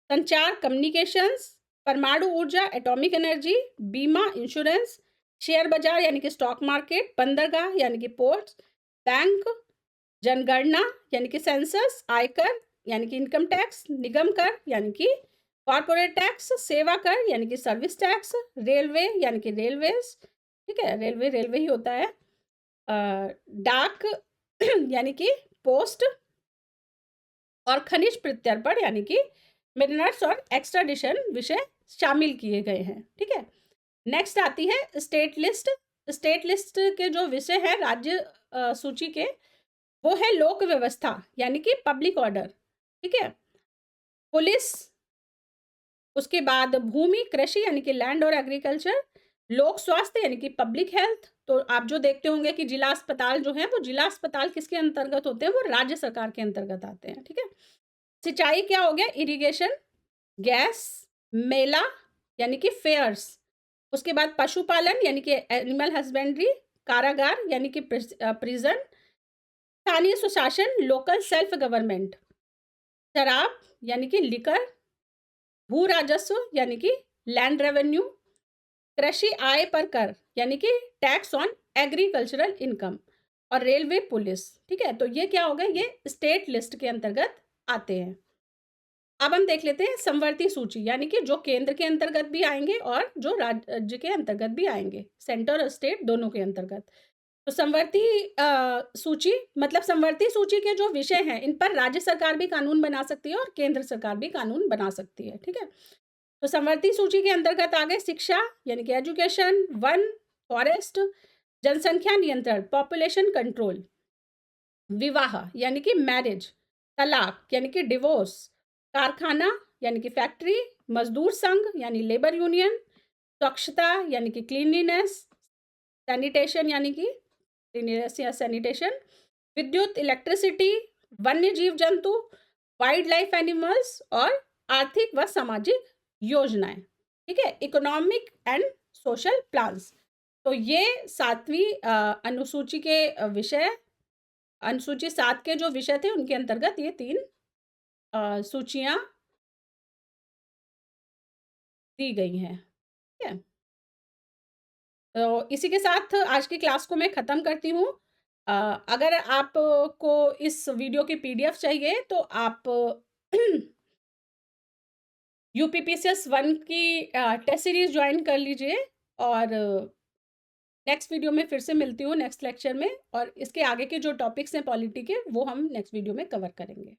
संचार कम्युनिकेशंस, परमाणु ऊर्जा एटॉमिक एनर्जी, बीमा इंश्योरेंस, शेयर बाजार यानी कि स्टॉक मार्केट, बंदरगाह यानी कि पोर्ट्स, बैंक, जनगणना यानी कि सेंसस, आयकर यानी कि इनकम टैक्स, निगम कर यानी कि कॉर्पोरेट टैक्स, सेवा कर यानी कि सर्विस टैक्स, रेलवे यानी कि रेलवेज, ठीक है, रेलवे ही होता है, डाक यानी कि पोस्ट, और खनिज प्रत्यर्पण यानी कि मिनरल्स और एक्सट्राडिशन विषय शामिल किए गए हैं, ठीक है। नेक्स्ट आती है स्टेट लिस्ट। स्टेट लिस्ट के जो विषय हैं राज्य सूची के, वो है लोक व्यवस्था यानी कि पब्लिक ऑर्डर, ठीक है, पुलिस, उसके बाद भूमि कृषि यानी कि लैंड और एग्रीकल्चर, लोक स्वास्थ्य यानी कि पब्लिक हेल्थ। तो आप जो देखते होंगे कि जिला अस्पताल जो है, वो जिला अस्पताल किसके अंतर्गत होते हैं? वो राज्य सरकार के अंतर्गत आते हैं, ठीक है। सिंचाई क्या हो गया? इरिगेशन, गैस, मेला यानी कि फेयर्स, उसके बाद पशुपालन यानी कि एनिमल हस्बेंड्री, कारागार यानी कि प्रिजन, स्थानीय सुशासन लोकल सेल्फ गवर्नमेंट, शराब यानी कि लिकर, भू राजस्व यानी कि लैंड रेवेन्यू, कृषि आय पर कर यानी कि टैक्स ऑन एग्रीकल्चरल इनकम, और रेलवे पुलिस, ठीक है। तो ये क्या हो गए? ये स्टेट लिस्ट के अंतर्गत आते हैं। अब हम देख लेते हैं समवर्ती सूची यानी कि जो केंद्र के अंतर्गत भी आएंगे और जो राज्य के अंतर्गत भी आएंगे, सेंटर और स्टेट दोनों के अंतर्गत। तो समवर्ती सूची मतलब समवर्ती सूची के जो विषय हैं इन पर राज्य सरकार भी कानून बना सकती है और केंद्र सरकार भी कानून बना सकती है, ठीक है। तो समवर्ती सूची के अंतर्गत आ गए शिक्षा यानी कि एजुकेशन, वन, फॉरेस्ट, जनसंख्या नियंत्रण, पॉपुलेशन कंट्रोल, विवाह यानी कि मैरिज, तलाक यानी कि डिवोर्स, कारखाना यानी कि फैक्ट्री, मजदूर संघ यानी लेबर यूनियन, स्वच्छता यानी कि क्लीनलीनेस, सैनिटेशन यानी कि क्लीनलीनेस या सैनिटेशन, विद्युत इलेक्ट्रिसिटी, वन्य जीव जंतु, वाइल्ड लाइफ एनिमल्स और आर्थिक व सामाजिक योजनाएं, ठीक है, इकोनॉमिक एंड सोशल प्लान्स। तो ये 7वीं अनुसूची के विषय, अनुसूची 7 के जो विषय थे उनके अंतर्गत ये 3 सूचियां दी गई हैं, ठीक है। तो इसी के साथ आज की क्लास को मैं ख़त्म करती हूँ। अगर आपको इस वीडियो की पीडीएफ चाहिए तो आप यूपीपीसीएस 1 की टेस्ट सीरीज़ ज्वाइन कर लीजिए और नेक्स्ट वीडियो में फिर से मिलती हूँ नेक्स्ट लेक्चर में, और इसके आगे के जो टॉपिक्स हैं पॉलिटी के वो हम नेक्स्ट वीडियो में कवर करेंगे।